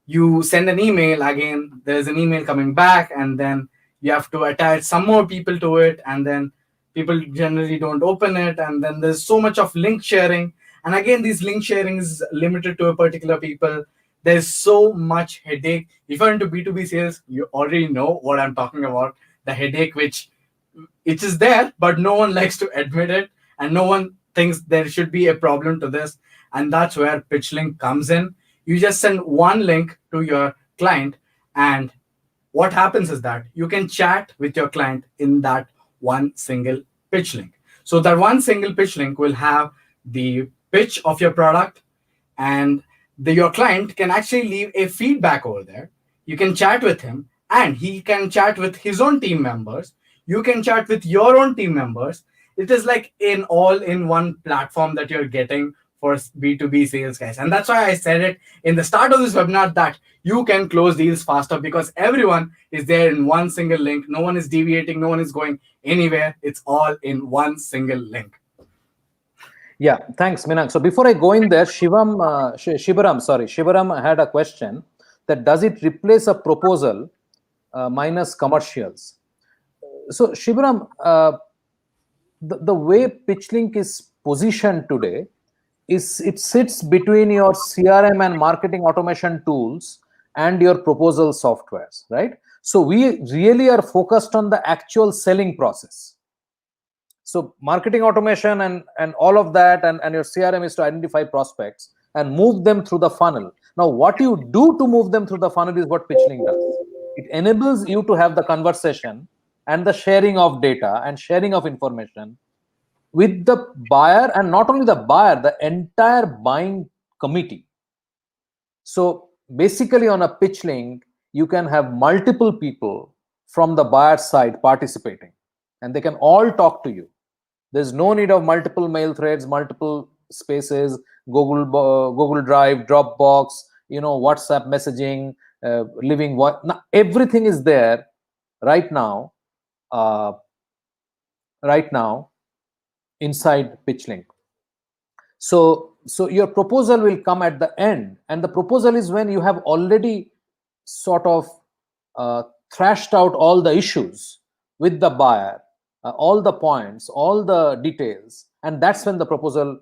you send an email, again, there's an email coming back, and then you have to attach some more people to it, and then people generally don't open it, and then there's so much of link sharing. And again, these link sharing is limited to a particular people. There's so much headache. If you're into B2B sales, you already know what I'm talking about. The headache which it is there, but no one likes to admit it, and no one thinks there should be a problem to this. And that's where PitchLink comes in. You just send one link to your client, and what happens is that you can chat with your client in that one single pitch link. So that one single pitch link will have the pitch of your product, and your client can actually leave a feedback over there. You can chat with him, and he can chat with his own team members. You can chat with your own team members. It is like an all-in-one platform that you're getting for B2B sales, guys. And that's why I said it in the start of this webinar that you can close deals faster because everyone is there in one single link. No one is deviating. No one is going anywhere. It's all in one single link. Yeah, thanks, Minang. So before I go in there, Shivaram had a question that does it replace a proposal minus commercials? So Shivaram, the way PitchLink is positioned today is it sits between your CRM and marketing automation tools and your proposal softwares, right? So we really are focused on the actual selling process. So marketing automation and all of that and your CRM is to identify prospects and move them through the funnel. Now, what you do to move them through the funnel is what PitchLink does. It enables you to have the conversation and the sharing of data and sharing of information with the buyer, and not only the buyer, the entire buying committee. So basically on a pitch link, you can have multiple people from the buyer side participating, and they can all talk to you. There's no need of multiple mail threads, multiple spaces, Google Drive, Dropbox, WhatsApp messaging, living what. Now, everything is there right now. Inside PitchLink. So your proposal will come at the end, and the proposal is when you have already sort of thrashed out all the issues with the buyer, all the points, all the details, and that's when the proposal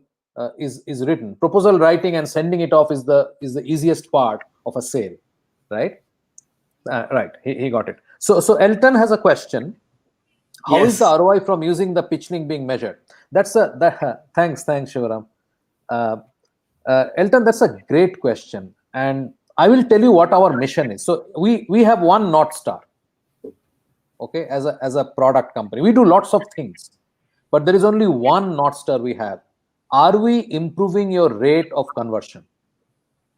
is written. Proposal writing and sending it off is the easiest part of a sale, right? Right, he got it. So Elton has a question. How is the ROI from using the PitchLink being measured? Thanks, Shivaram. Elton, that's a great question, and I will tell you what our mission is. So we have one North Star. Okay, as a product company, we do lots of things, but there is only one North Star we have. Are we improving your rate of conversion?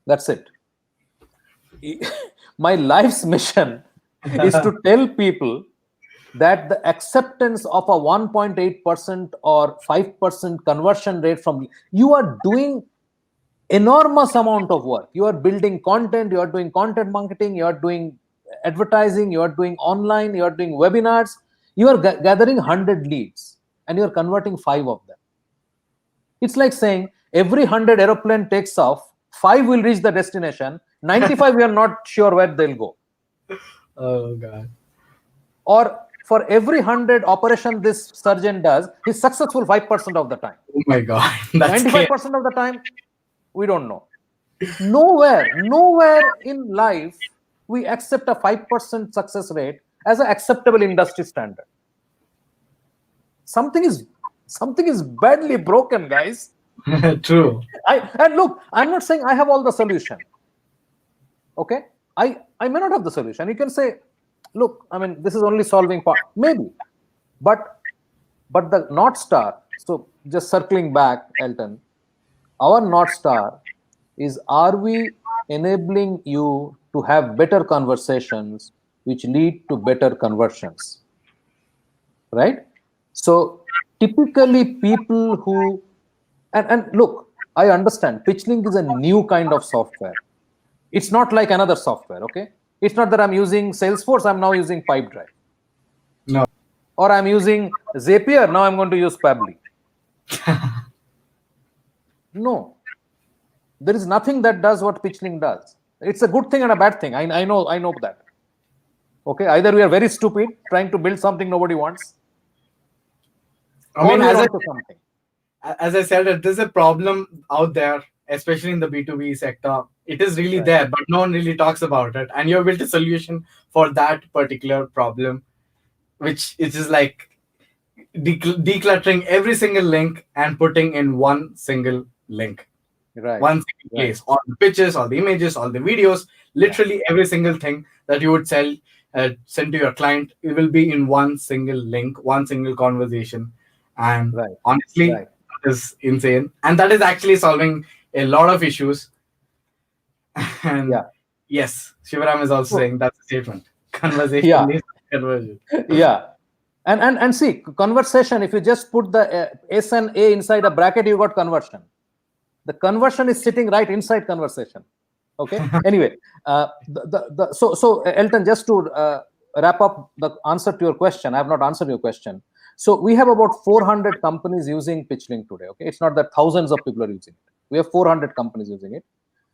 That's it. My life's mission is to tell people that the acceptance of a 1.8% or 5% conversion rate from you are doing enormous amount of work. You are building content, you are doing content marketing, you are doing advertising, you are doing online, you are doing webinars, you are gathering 100 leads and you are converting 5 of them. It's like saying every 100 aeroplane takes off, 5 will reach the destination, 95 we are not sure where they'll go. Oh God. Or for every 100 operation this surgeon does, he's successful 5% of the time. Oh my God. 95% of the time, we don't know. Nowhere in life we accept a 5% success rate as an acceptable industry standard. Something is badly broken, guys. True. And look, I'm not saying I have all the solution. Okay, I may not have the solution. You can say, look, I mean, this is only solving part, maybe, but the North Star. So just circling back, Elton, our North Star is: are we enabling you to have better conversations which lead to better conversions? Right? So typically people who and look, I understand PitchLink is a new kind of software. It's not like another software. Okay, it's not that I'm using Salesforce, I'm now using Pipedrive. No. Or I'm using Zapier, now I'm going to use Pabbly. No, there is nothing that does what PitchLink does. It's a good thing and a bad thing. I know that. Okay, either we are very stupid trying to build something nobody wants, I mean, something. As I said, there's a problem out there, especially in the B2B sector. It is really there, but no one really talks about it. And you've built a solution for that particular problem, which is like decluttering every single link and putting in one single link. Right. One single place. All the pictures, all the images, all the videos, literally every single thing that you would send to your client, it will be in one single link, one single conversation. And honestly, that is insane. And that is actually solving a lot of issues. And yes, Shivaram is also saying that's a statement. Conversation leads to conversion. Yeah. And see, conversation, if you just put the S and A inside a bracket, you got conversion. The conversion is sitting right inside conversation. Okay. Anyway, so Elton, just to wrap up the answer to your question, I have not answered your question. So we have about 400 companies using PitchLink today. Okay, it's not that thousands of people are using it. We have 400 companies using it.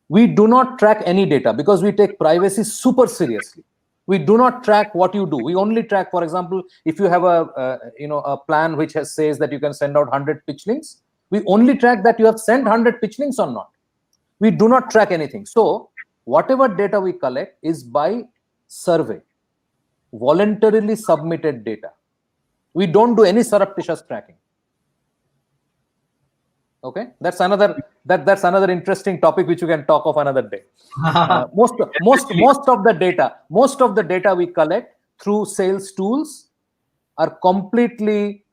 We do not track any data because we take privacy super seriously. We do not track what you do. We only track, for example, if you have a plan which says that you can send out 100 pitch links, we only track that you have sent 100 pitch links or not. We do not track anything. So whatever data we collect is by survey, voluntarily submitted data. We don't do any surreptitious tracking. Okay, that's another interesting topic which you can talk of another day. Most of the data we collect through sales tools are completely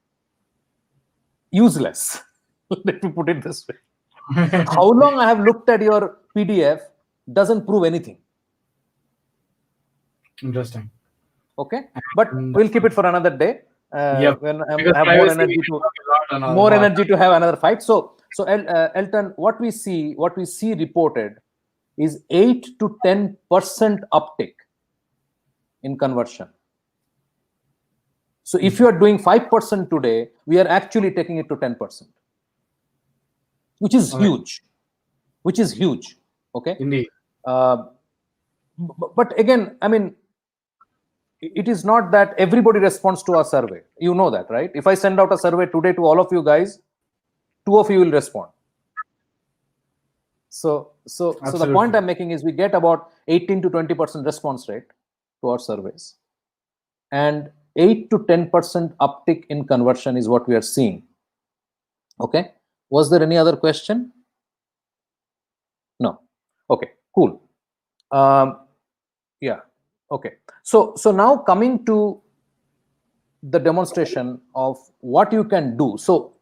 useless. Let me put it this way. How long I have looked at your PDF doesn't prove anything. Interesting. Okay, but we'll keep it for another day. When I have more energy to have another fight. So Elton, what we see reported is 8 to 10% uptick in conversion. So if you are doing 5% today, we are actually taking it to 10%, which is huge. Okay. Indeed. But again, I mean, it is not that everybody responds to our survey. You know that, right? If I send out a survey today to all of you guys, 2 of you will respond. So the point I'm making is we get about 18 to 20% response rate to our surveys, and 8 to 10% uptick in conversion is what we are seeing. Okay. Was there any other question? No. Okay. Cool. Yeah. Okay. So now coming to the demonstration of what you can do. So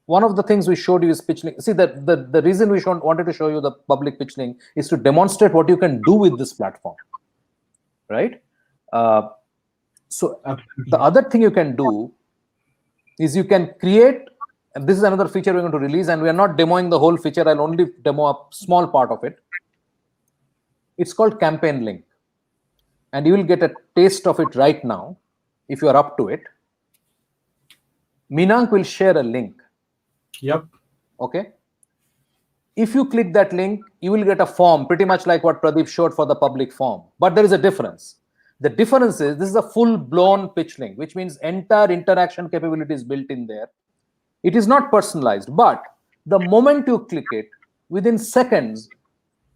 one of the things we showed you is PitchLink. See, the reason we wanted to show you the public PitchLink is to demonstrate what you can do with this platform, right? So the other thing you can do is you can create, and this is another feature we're going to release, and we are not demoing the whole feature. I'll only demo a small part of it. It's called Campaign Link. And you will get a taste of it right now if you are up to it. Minank will share a link. Yep. Okay. If you click that link, you will get a form pretty much like what Pradeep showed for the public form. But there is a difference. The difference is this is a full-blown pitch link, which means entire interaction capability is built in there. It is not personalized, but the moment you click it, within seconds,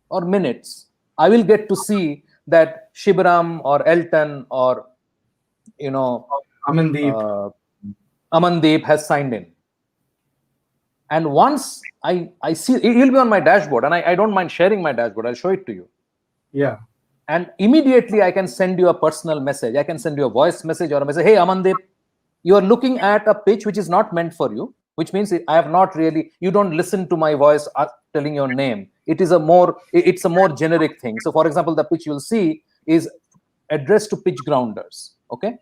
or minutes, I will get to see that Shibaram or Elton or Amandeep. Amandeep has signed in. And once I see, it will be on my dashboard, and I don't mind sharing my dashboard. I'll show it to you. Yeah. And immediately I can send you a personal message. I can send you a voice message or a message. Hey, Amandeep, you are looking at a pitch which is not meant for you, which means I have not really, you don't listen to my voice telling your name. It's a more generic thing. So for example, the pitch you'll see is addressed to pitch grounders. Okay.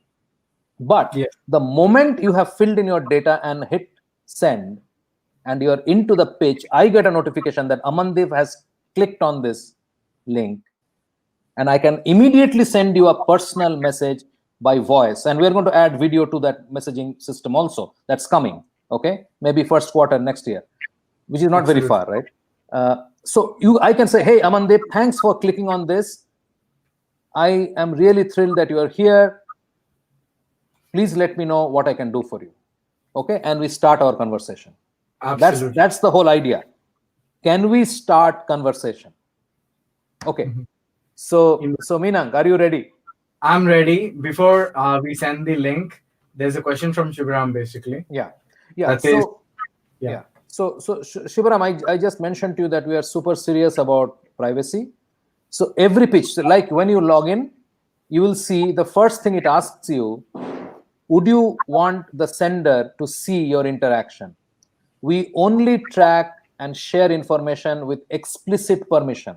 But the moment you have filled in your data and hit send and you're into the pitch, I get a notification that Amandeep has clicked on this link, and I can immediately send you a personal message by voice. And we're going to add video to that messaging system also. That's coming. Okay, maybe first quarter next year, which is not very far, right? So I can say, hey, Amandeep, thanks for clicking on this. I am really thrilled that you are here. Please let me know what I can do for you. Okay, and we start our conversation. Absolutely. That's the whole idea. Can we start conversation? Okay. So Meenang, are you ready? I'm ready. Before we send the link, there's a question from Shibaram basically. Yeah. So Shibaram, I just mentioned to you that we are super serious about privacy. So every pitch, so like when you log in, you will see the first thing it asks you, would you want the sender to see your interaction? We only track and share information with explicit permission.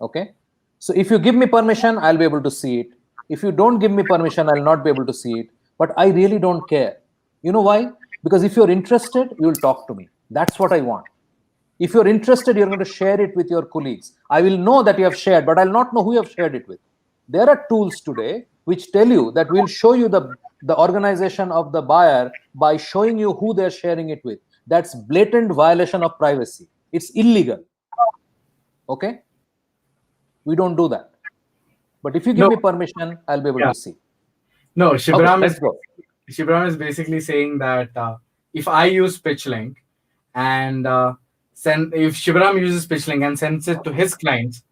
Okay. So if you give me permission, I'll be able to see it. If you don't give me permission, I'll not be able to see it. But I really don't care. You know why? Because if you're interested, you'll talk to me. That's what I want. If you're interested, you're going to share it with your colleagues. I will know that you have shared, but I'll not know who you have shared it with. There are tools today which tell you that we'll show you the organization of the buyer by showing you who they're sharing it with. That's blatant violation of privacy. It's illegal. Okay? We don't do that. But if you give me permission, I'll be able to see. No, Shibaram Okay, is basically saying that if I use Pitch.Link and if Shibaram uses Pitch.Link and sends it to his clients,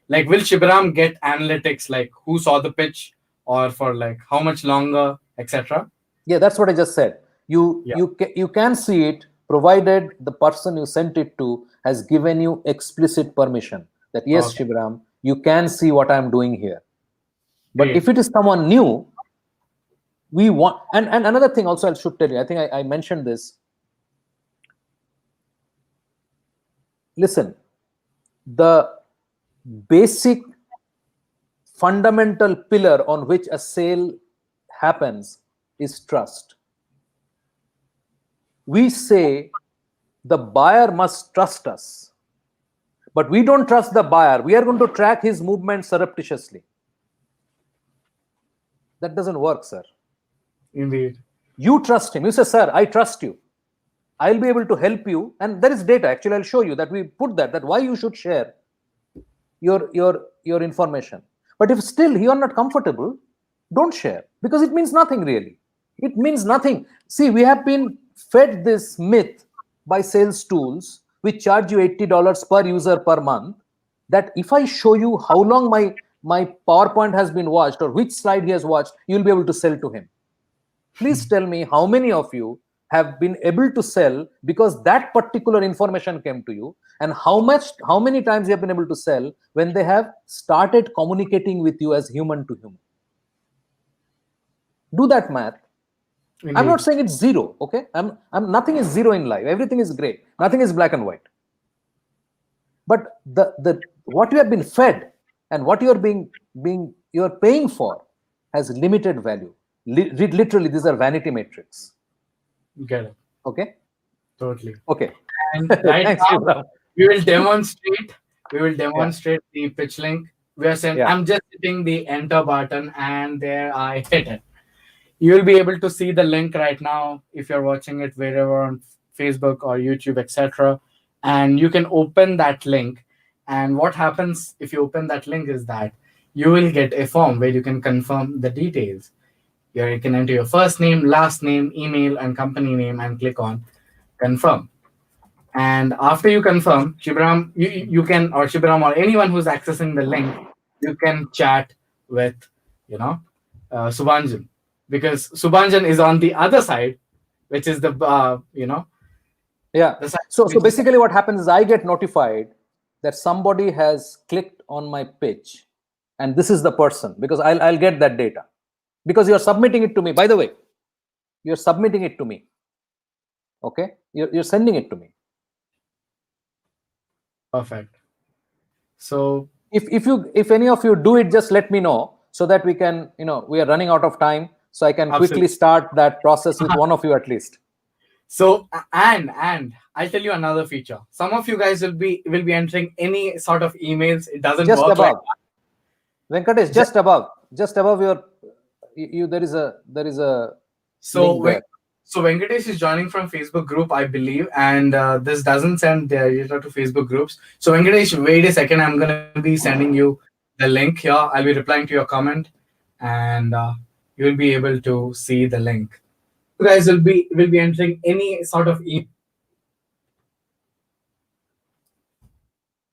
like will Shibaram get analytics like who saw the pitch or for like how much longer, etc.? Yeah, that's what I just said. You can see it provided the person you sent it to has given you explicit permission that yes, Shibaram, you can see what I'm doing here. But if it is someone new, we want, and another thing also I should tell you, I think I mentioned this. Listen, the basic fundamental pillar on which a sale happens is trust. We say the buyer must trust us, but we don't trust the buyer. We are going to track his movement surreptitiously. That doesn't work, sir. Indeed. You trust him. You say, sir, I trust you. I'll be able to help you. And there is data. Actually, I'll show you that we put that why you should share your information. But if still you are not comfortable, don't share, because it means nothing really. It means nothing. See, we have been fed this myth by sales tools which charge you $80 per user per month, that if I show you how long my PowerPoint has been watched or which slide he has watched, you'll be able to sell to him. Please tell me how many of you have been able to sell because that particular information came to you, and how many times you have been able to sell when they have started communicating with you as human to human. Do that math. Indeed. I'm not saying it's zero, okay? Nothing is zero in life. Everything is gray. Nothing is black and white. But what you have been fed and what you're paying for has limited value. Literally, these are vanity metrics. Get it? Okay. Totally. Okay. And right now, we will demonstrate the Pitch.Link. I'm just hitting the enter button, and there I hit it. You will be able to see the link right now if you're watching it wherever on Facebook or YouTube, etc. And you can open that link. And what happens if you open that link is that you will get a form where you can confirm the details. You can enter your first name, last name, email, and company name and click on confirm. And after you confirm, Shivram, you can, or Shivram, or anyone who's accessing the link, you can chat with, Subhanjan, because Subhanjan is on the other side, which is the, Yeah. the side So which is- basically what happens is I get notified that somebody has clicked on my pitch, and this is the person, because I'll get that data, because you're submitting it to me. By the way, you're submitting it to me. Okay, you're sending it to me. perfect. So If any of you do it, just let me know, so that we can, we are running out of time, so I can quickly Absolutely. start that process with one of you at least. So and I'll tell you another feature. Some of you guys will be entering any sort of emails. It doesn't Just work like above, Venkatesh, just above your, there is a so. link there. So Venkatesh is joining from Facebook group, I believe, and this doesn't send the data to Facebook groups. So Venkatesh, wait a second. I'm gonna be sending you the link here. I'll be replying to your comment, and you will be able to see the link. You guys will be entering any sort of email.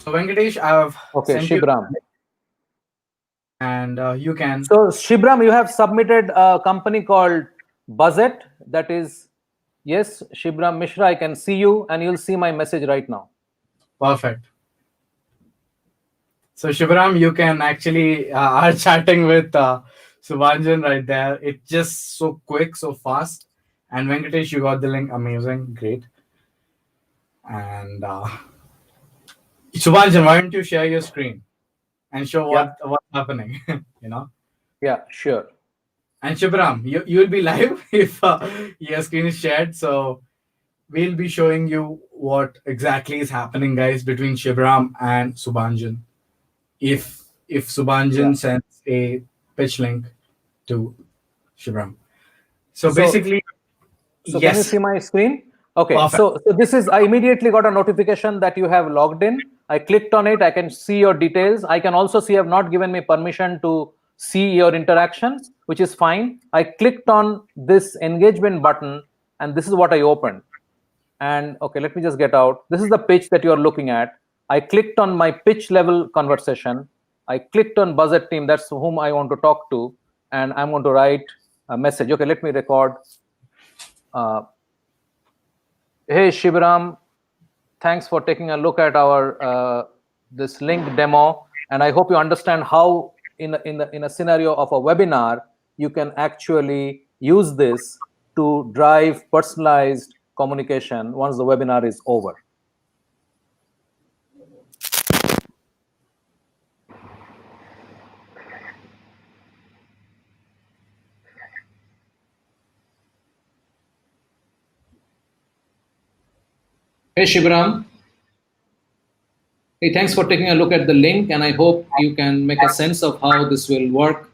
So Venkatesh, I've Okay, sent you, Shibram. and you can. So Shibram, you have submitted a company called Buzzet. That is, yes, Shibram Mishra, I can see you, and you'll see my message right now. Perfect. So Shivaram, you can actually are chatting with Subhanjan right there. It's just so quick, so fast. And Venkatesh, you got the link. Amazing, great. And Subhanjan, why don't you share your screen and show what's happening? Yeah, sure. And Shivaram, you'll be live if your screen is shared. So we'll be showing you what exactly is happening, guys, between Shivaram and Subhanjan. If Subhanjan sends a pitch link to Shivram. So basically, so yes. Can you see my screen? Okay. Perfect. So this is, I immediately got a notification that you have logged in. I clicked on it. I can see your details. I can also see you have not given me permission to see your interactions, which is fine. I clicked on this engagement button, and this is what I opened. And okay, let me just get out. This is the pitch that you're looking at. I clicked on my pitch level conversation. I clicked on Buzzet team. That's whom I want to talk to. And I'm going to write a message. Okay, let me record. Hey, Shivaram, thanks for taking a look at our this link demo. And I hope you understand how in a scenario of a webinar, you can actually use this to drive personalized communication once the webinar is over. Hey, Shivaram. Hey, thanks for taking a look at the link, and I hope you can make a sense of how this will work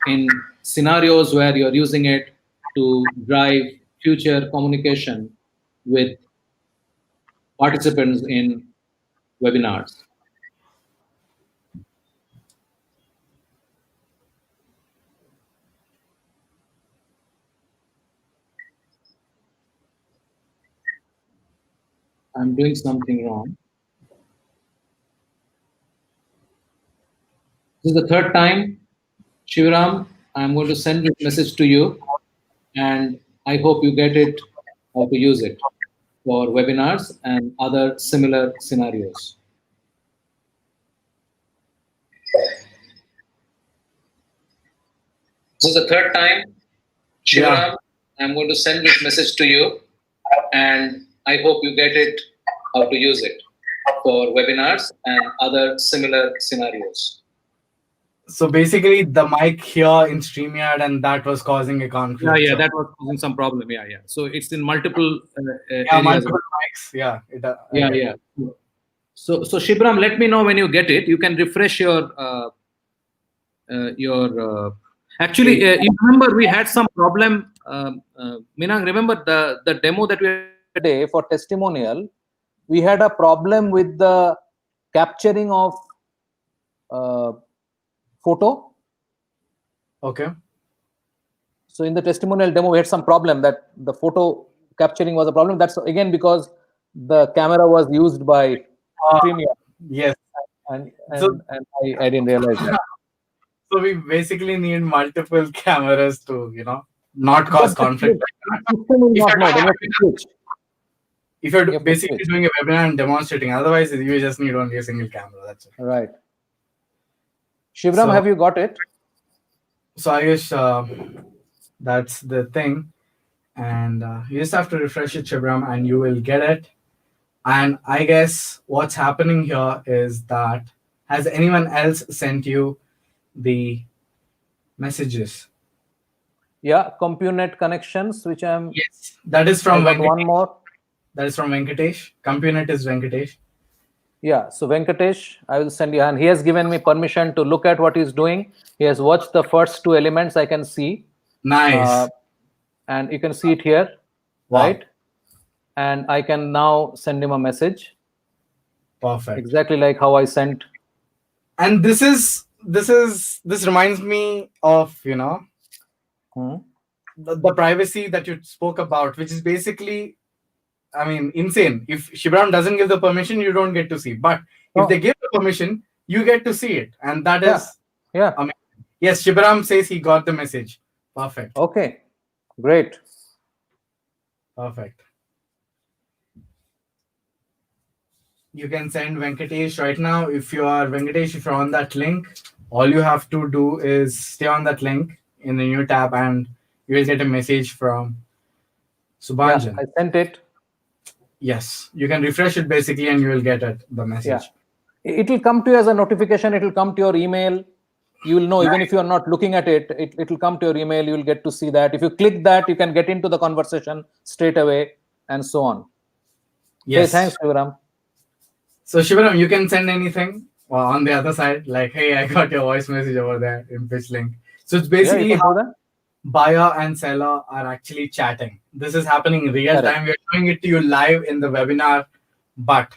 in scenarios where you're using it to drive future communication with participants in webinars. I'm doing something wrong. This is the third time, Shivaram, I'm going to send this message to you, and I hope you get it how to use it for webinars and other similar scenarios. This is the third time, Shivaram, I'm going to send this message to you, and I hope you get it how to use it for webinars and other similar scenarios. So basically, the mic here in StreamYard, and that was causing a conflict. Yeah, that was causing some problem. Yeah. So it's in multiple areas. Multiple mics. Yeah. So Shibram, let me know when you get it. You can refresh your actually, you remember we had some problem. Minang, remember the demo that we had today for testimonial? We had a problem with the capturing of photo. Okay. So in the testimonial demo, we had some problem that the photo capturing was a problem. That's again because the camera was used by Premium, Yes. and So, I didn't realize that. so we basically need multiple cameras to, not cause But conflict. the system will If not you're know. doing Then a you have to webinar, switch. if you're You have to basically switch. doing a webinar and demonstrating, otherwise you just need only a single camera. That's it. Right. Shivram, So- have you got it? So I guess that's the thing, and you just have to refresh it, Shibram, and you will get it. And I guess what's happening here is that has anyone else sent you the messages? Yeah, CompuNet connections, which I'm. Yes, that is I from got Venkatesh. one more. That is from Venkatesh. CompuNet is Venkatesh. Yeah, so Venkatesh, I will send you, and he has given me permission to look at what he's doing. He has watched the first 2 elements I can see. Nice. And you can see it here, Wow. right? And I can now send him a message, Perfect. exactly like how I sent. And this reminds me of the privacy that you spoke about, which is basically, I mean, insane. If Shibram doesn't give the permission, you don't get to see. But if they give the permission, you get to see it. And that is amazing. Yes, Shibram says he got the message. Perfect. Okay, great. Perfect. You can send Venkatesh right now. If you are Venkatesh, if you're on that link, all you have to do is stay on that link in the new tab and you will get a message from Subhanjan. Yeah, I sent it. Yes, you can refresh it basically and you will get it, the message. Yeah. It will come to you as a notification. It will come to your email. You will know, even if you are not looking at it, it will come to your email. You will get to see that. If you click that, you can get into the conversation straight away and so on. Yes. Hey, thanks, Shivram. So Shivram, you can send anything on the other side, like, hey, I got your voice message over there in PitchLink. So it's basically how buyer and seller are actually chatting. This is happening in real time. We're showing it to you live in the webinar, but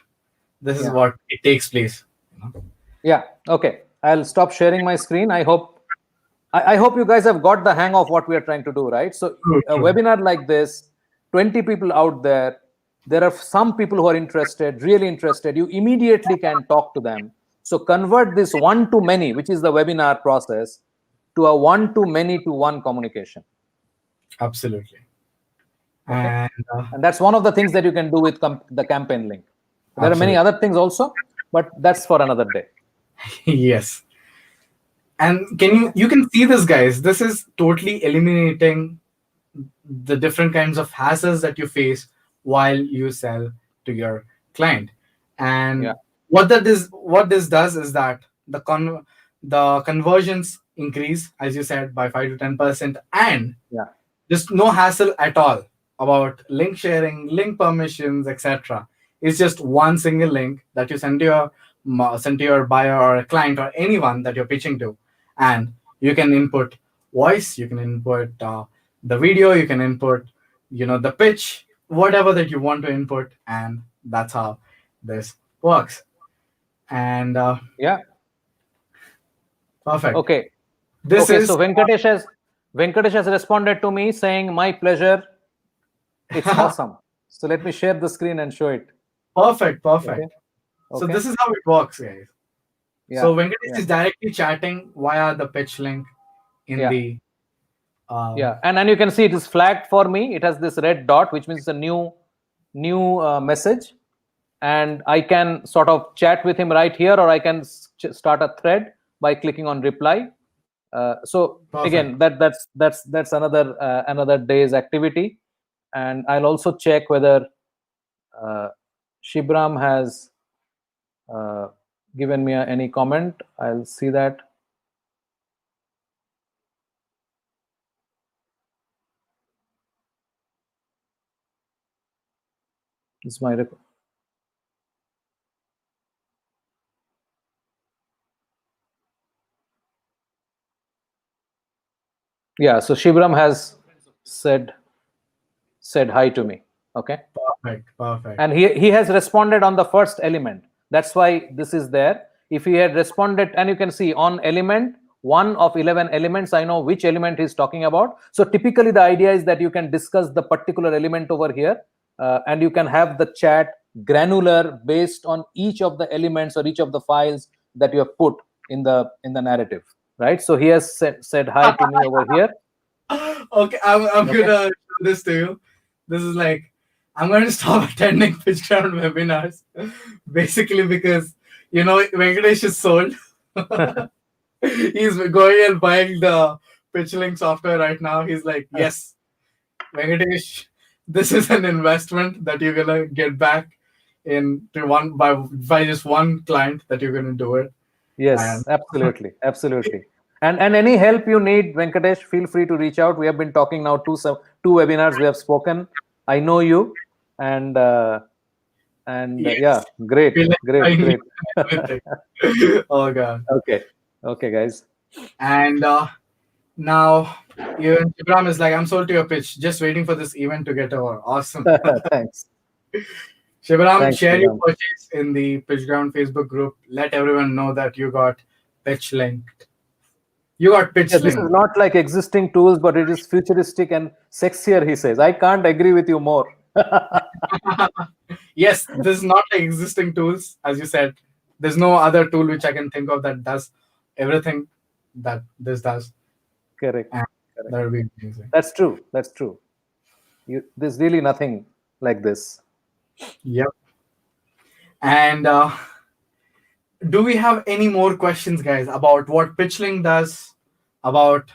this is what it takes place. Yeah. Okay. I'll stop sharing my screen. I hope you guys have got the hang of what we are trying to do, right? So a webinar like this, 20 people out there, there are some people who are interested, really interested. You immediately can talk to them. So convert this one-to-many, which is the webinar process, to a one-to-many-to-one communication. Absolutely. Okay. And that's one of the things that you can do with the campaign link. There are many other things also, but that's for another day. Yes. And you can see this, guys. This is totally eliminating the different kinds of hassles that you face while you sell to your client. And what this does is that the conversions increase, as you said, by 5 to 10%, and just no hassle at all about link sharing, link permissions, etc. It's just one single link that you send to your buyer or a client or anyone that you're pitching to, and you can input voice, you can input the video, you can input the pitch, whatever that you want to input, and that's how this works. And perfect. Okay. So Venkatesh has responded to me saying, my pleasure. It's awesome. So let me share the screen and show it. Perfect. Okay. So this is how it works, guys. Yeah. So Venkatesh is directly chatting via the pitch link in the and you can see it is flagged for me. It has this red dot, which means it's a new message, and I can sort of chat with him right here, or I can start a thread by clicking on reply. So again, that's another day's activity, and I'll also check whether Shibram has given me any comment. I'll see that. It's my record. Yeah, so Shibram has said hi to me. Okay. Perfect. And he has responded on the first element. That's why this is there. If he had responded, and you can see on element 1 of 11 elements, I know which element he's talking about. So typically the idea is that you can discuss the particular element over here, and you can have the chat granular based on each of the elements or each of the files that you have put in the narrative, right? So he has said hi to me over here. Okay, I'm Okay. gonna show this to you. This is like, I'm going to stop attending PitchGround webinars, basically because Venkatesh is sold. He's going and buying the PitchLink software right now. He's like, yes, Venkatesh, this is an investment that you're gonna get back into one by just one client that you're gonna do it. Yes, absolutely, absolutely. And any help you need, Venkatesh, feel free to reach out. We have been talking now two webinars. We have spoken. I know you, and Yes. yeah, great, Feel like great, buying great. everything. Oh god. Okay, guys. And now even Shibram is like, I'm sold to your pitch. Just waiting for this event to get over. Awesome. Thanks. Shibram, Thanks, share your Shibram. purchase in the PitchGround Facebook group. Let everyone know that you got PitchLink. You got Yeah, this is PitchLink. not like existing tools, but it is futuristic and sexier, he says. I can't agree with you more. Yes, this is not like existing tools, as you said. There's no other tool which I can think of that does everything that this does. Correct. And that would be amazing. That's true. That's true. There's really nothing like this. Yep. And do we have any more questions, guys, about what PitchLink does, about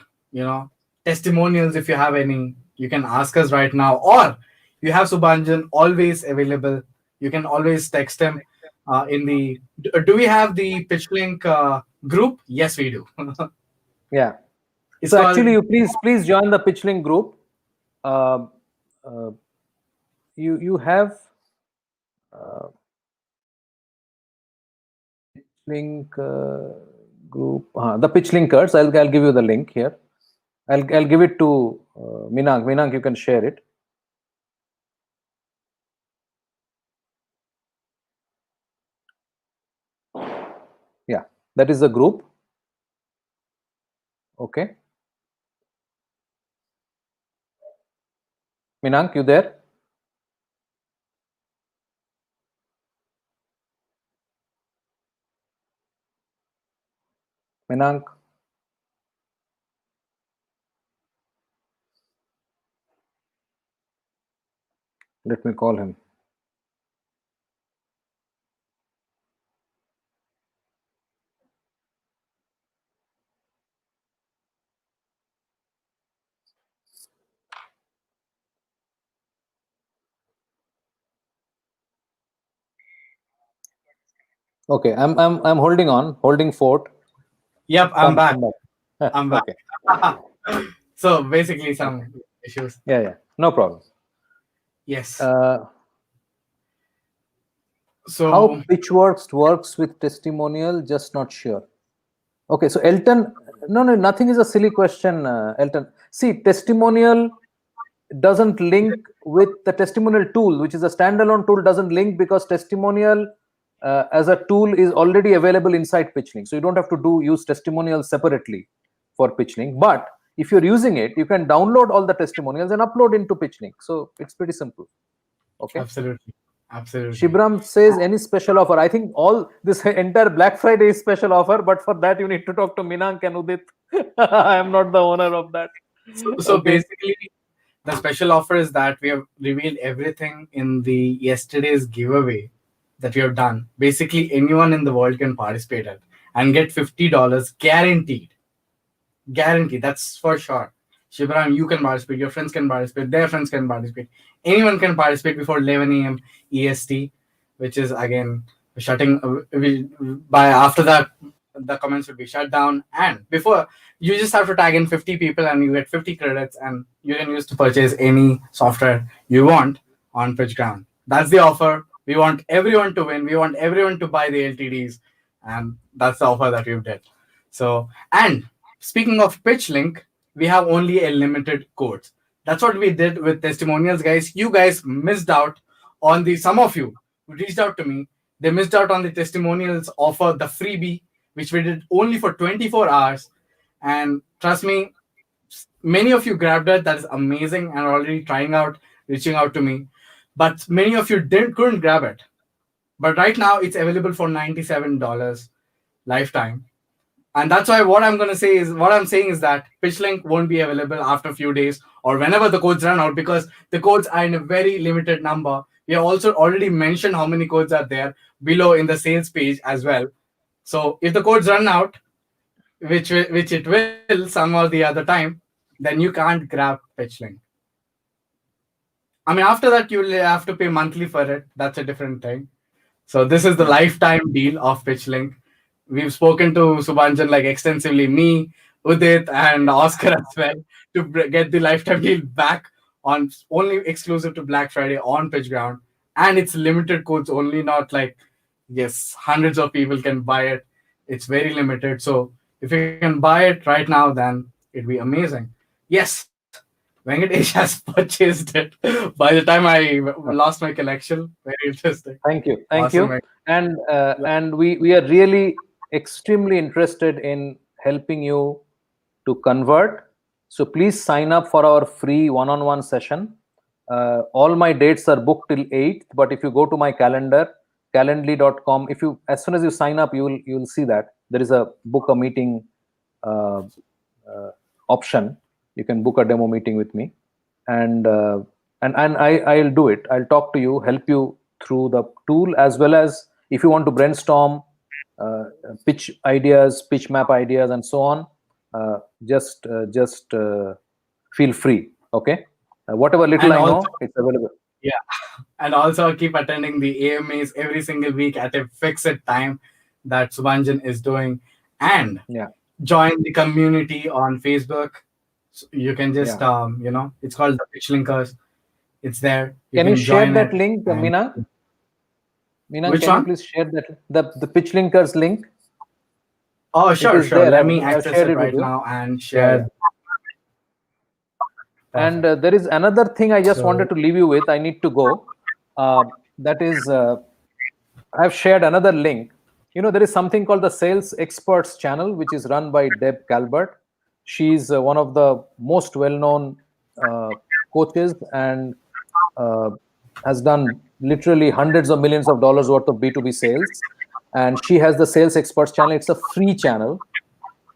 testimonials? If you have any, you can ask us right now, or you have Subhanjan always available. You can always text him in the. Do we have the PitchLink group? Yes, we do. Yeah. It's So called, actually, you please join the PitchLink group. You have link group, the PitchLinkers. I'll give you the link here. I'll give it to Minank. Minank, you can share it. Yeah, that is the group. Okay. Minank, you there? Minank. Let me call him. Okay, I'm holding on, holding fort. Yep, I'm back. I'm back. Okay. So basically, some issues. Yeah, no problem. Yes. So So how PitchWorks works with testimonial? Just not sure. Okay, so Elton, no, nothing is a silly question, Elton. See, testimonial doesn't link with the testimonial tool, which is a standalone tool, doesn't link because testimonial as a tool is already available inside PitchLink. So you don't have to use testimonials separately for PitchLink. But if you're using it, you can download all the testimonials and upload into PitchLink. So it's pretty simple. Okay. absolutely. Shibram says any special offer. I think all this entire Black Friday is special offer, but for that you need to talk to Minank and Udit. I am not the owner of that. So Okay. basically, the special offer is that we have revealed everything in the yesterday's giveaway that we have done. Basically, anyone in the world can participate at and get $50 guaranteed. Guaranteed. That's for sure. Shibram, you can participate. Your friends can participate. Their friends can participate. Anyone can participate before 11 a.m. EST, which is again shutting. By after that, the comments will be shut down. And before, you just have to tag in 50 people, and you get 50 credits, and you can use to purchase any software you want on PitchGround. That's the offer. We want everyone to win. We want everyone to buy the LTDs, and that's the offer that we've did. So, and speaking of PitchLink, we have only a limited codes. That's what we did with testimonials, guys. You guys missed out on some of you who reached out to me. They missed out on the testimonials offer, the freebie, which we did only for 24 hours. And trust me, many of you grabbed it. That is amazing and already trying out, reaching out to me. But many of you couldn't grab it. But right now it's available for $97 lifetime. And that's why what I'm saying is that PitchLink won't be available after a few days or whenever the codes run out, because the codes are in a very limited number. We have also already mentioned how many codes are there below in the sales page as well. So if the codes run out, which it will some or the other time, then you can't grab PitchLink. I mean, after that you'll have to pay monthly for it. That's a different thing. So this is the lifetime deal of PitchLink. We've spoken to Subhanjan like extensively, me, Udit, and Oscar as well, to get the lifetime deal back on only exclusive to Black Friday on PitchGround. And it's limited codes only, not like, yes, hundreds of people can buy it. It's very limited. So if you can buy it right now, then it'd be amazing. Yes, Venkatesh has purchased it by the time I lost my collection. Very interesting. Thank you. Awesome. And we are really extremely interested in helping you to convert. So please sign up for our free one-on-one session. All my dates are booked till 8th, but if you go to my calendar, calendly.com, as soon as you sign up, you'll see that there is a book a meeting option. You can book a demo meeting with me, and I'll do it. I'll talk to you, help you through the tool, as well as if you want to brainstorm pitch ideas, pitch map ideas, and so on. Just feel free. Okay, whatever little And I know, also- it's available. Yeah. And also keep attending the AMAs every single week at a fixed time that Subhanjan is doing. And Yeah. join the community on Facebook. So you can just, Yeah. it's called the PitchLinkers. It's there. Can you share join that it link, and- Mina? Mina, Which can one? you please share that the PitchLinkers link? Oh, sure, is sure. there. Let me I've access shared it it with right you. now and share. Yeah. And there is another thing I just wanted to leave you with. I need to go. That is, I've shared another link. There is something called the Sales Experts channel, which is run by Deb Calvert. She's one of the most well-known coaches and has done literally hundreds of millions of dollars worth of B2B sales. And she has the Sales Experts channel. It's a free channel.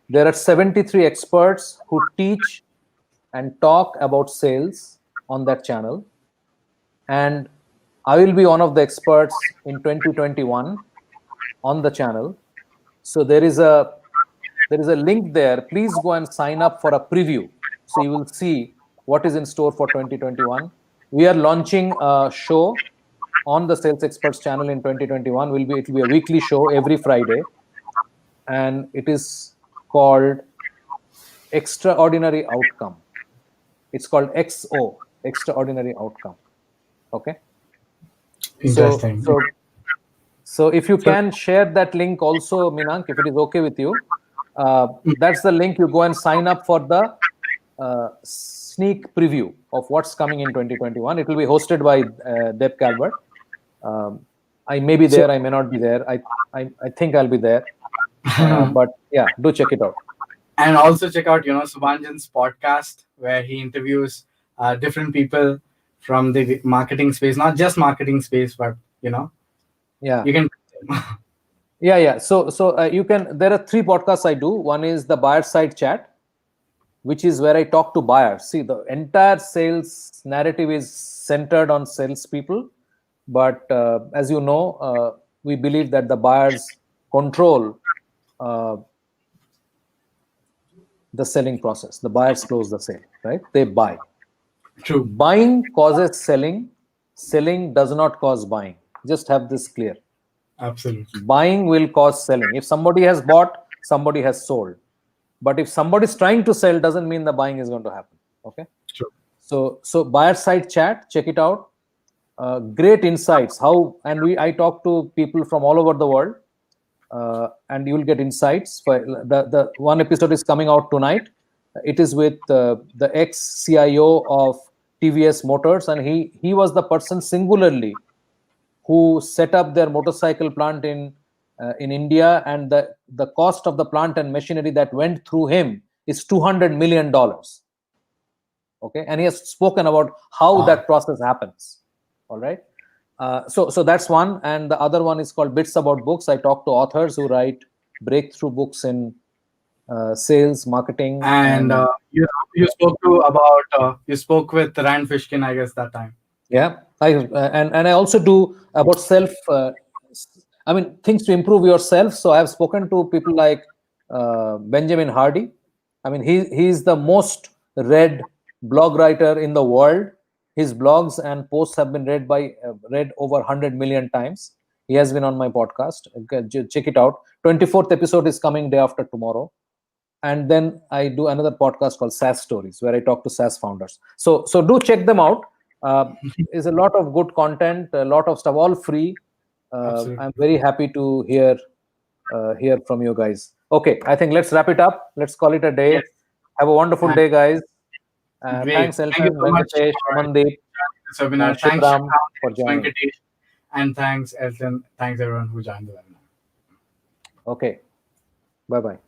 There are 73 experts who teach and talk about sales on that channel. And I will be one of the experts in 2021 on the channel. So there is a link there. Please go and sign up for a preview. So you will see what is in store for 2021. We are launching a show on the Sales Experts channel in 2021. It will be a weekly show every Friday. And it is called Extraordinary Outcome. It's called XO, Extraordinary Outcome. Okay. Interesting. So if you can share that link also, Minank, if it is okay with you, that's the link. You go and sign up for the sneak preview of what's coming in 2021. It will be hosted by Deb Calvert. I may be there, I may not be there. I think I'll be there. But yeah, do check it out. And also check out, Subhanjan's podcast, where he interviews different people from the marketing space, not just marketing space, but, Yeah. you can. Yeah. So you can, there are 3 podcasts I do. One is the buyer side chat, which is where I talk to buyers. See, the entire sales narrative is centered on salespeople. But as you know, we believe that the buyers control the selling process. The buyers close the sale, right? They buy. True. Buying causes selling. Selling does not cause buying. Just have this clear. Absolutely. Buying will cause selling. If somebody has bought, somebody has sold. But if somebody is trying to sell, doesn't mean the buying is going to happen. Okay. True. So buyer side chat, check it out. Great insights. I talk to people from all over the world, and you will get insights. The one episode is coming out tonight. It is with the ex-CIO of TVS Motors, and he was the person singularly who set up their motorcycle plant in India, and the cost of the plant and machinery that went through him is $200 million. Okay, and he has spoken about how that process happens. All right. So that's one, and the other one is called Bits About Books. I talk to authors who write breakthrough books in sales, marketing, And you spoke with Rand Fishkin, I guess, that time. yeah. And I also do about self. Things to improve yourself. So I have spoken to people like Benjamin Hardy. I mean, he's the most read blog writer in the world. His blogs and posts have been read over 100 million times. He has been on my podcast. Check it out. 24th episode is coming day after tomorrow. And then I do another podcast called SaaS Stories, where I talk to SaaS founders. So do check them out. There's a lot of good content, a lot of stuff, all free. I'm very happy to hear from you guys. Okay, I think let's wrap it up. Let's call it a day. Yes. Have a wonderful day, guys. Thanks, Thank Elton, you so much Venkatesh, for Amandeep, this webinar. Thanks, Shikram, for joining. Venkatesh, and thanks, Elton. Thanks, everyone who joined the webinar. Okay, bye-bye.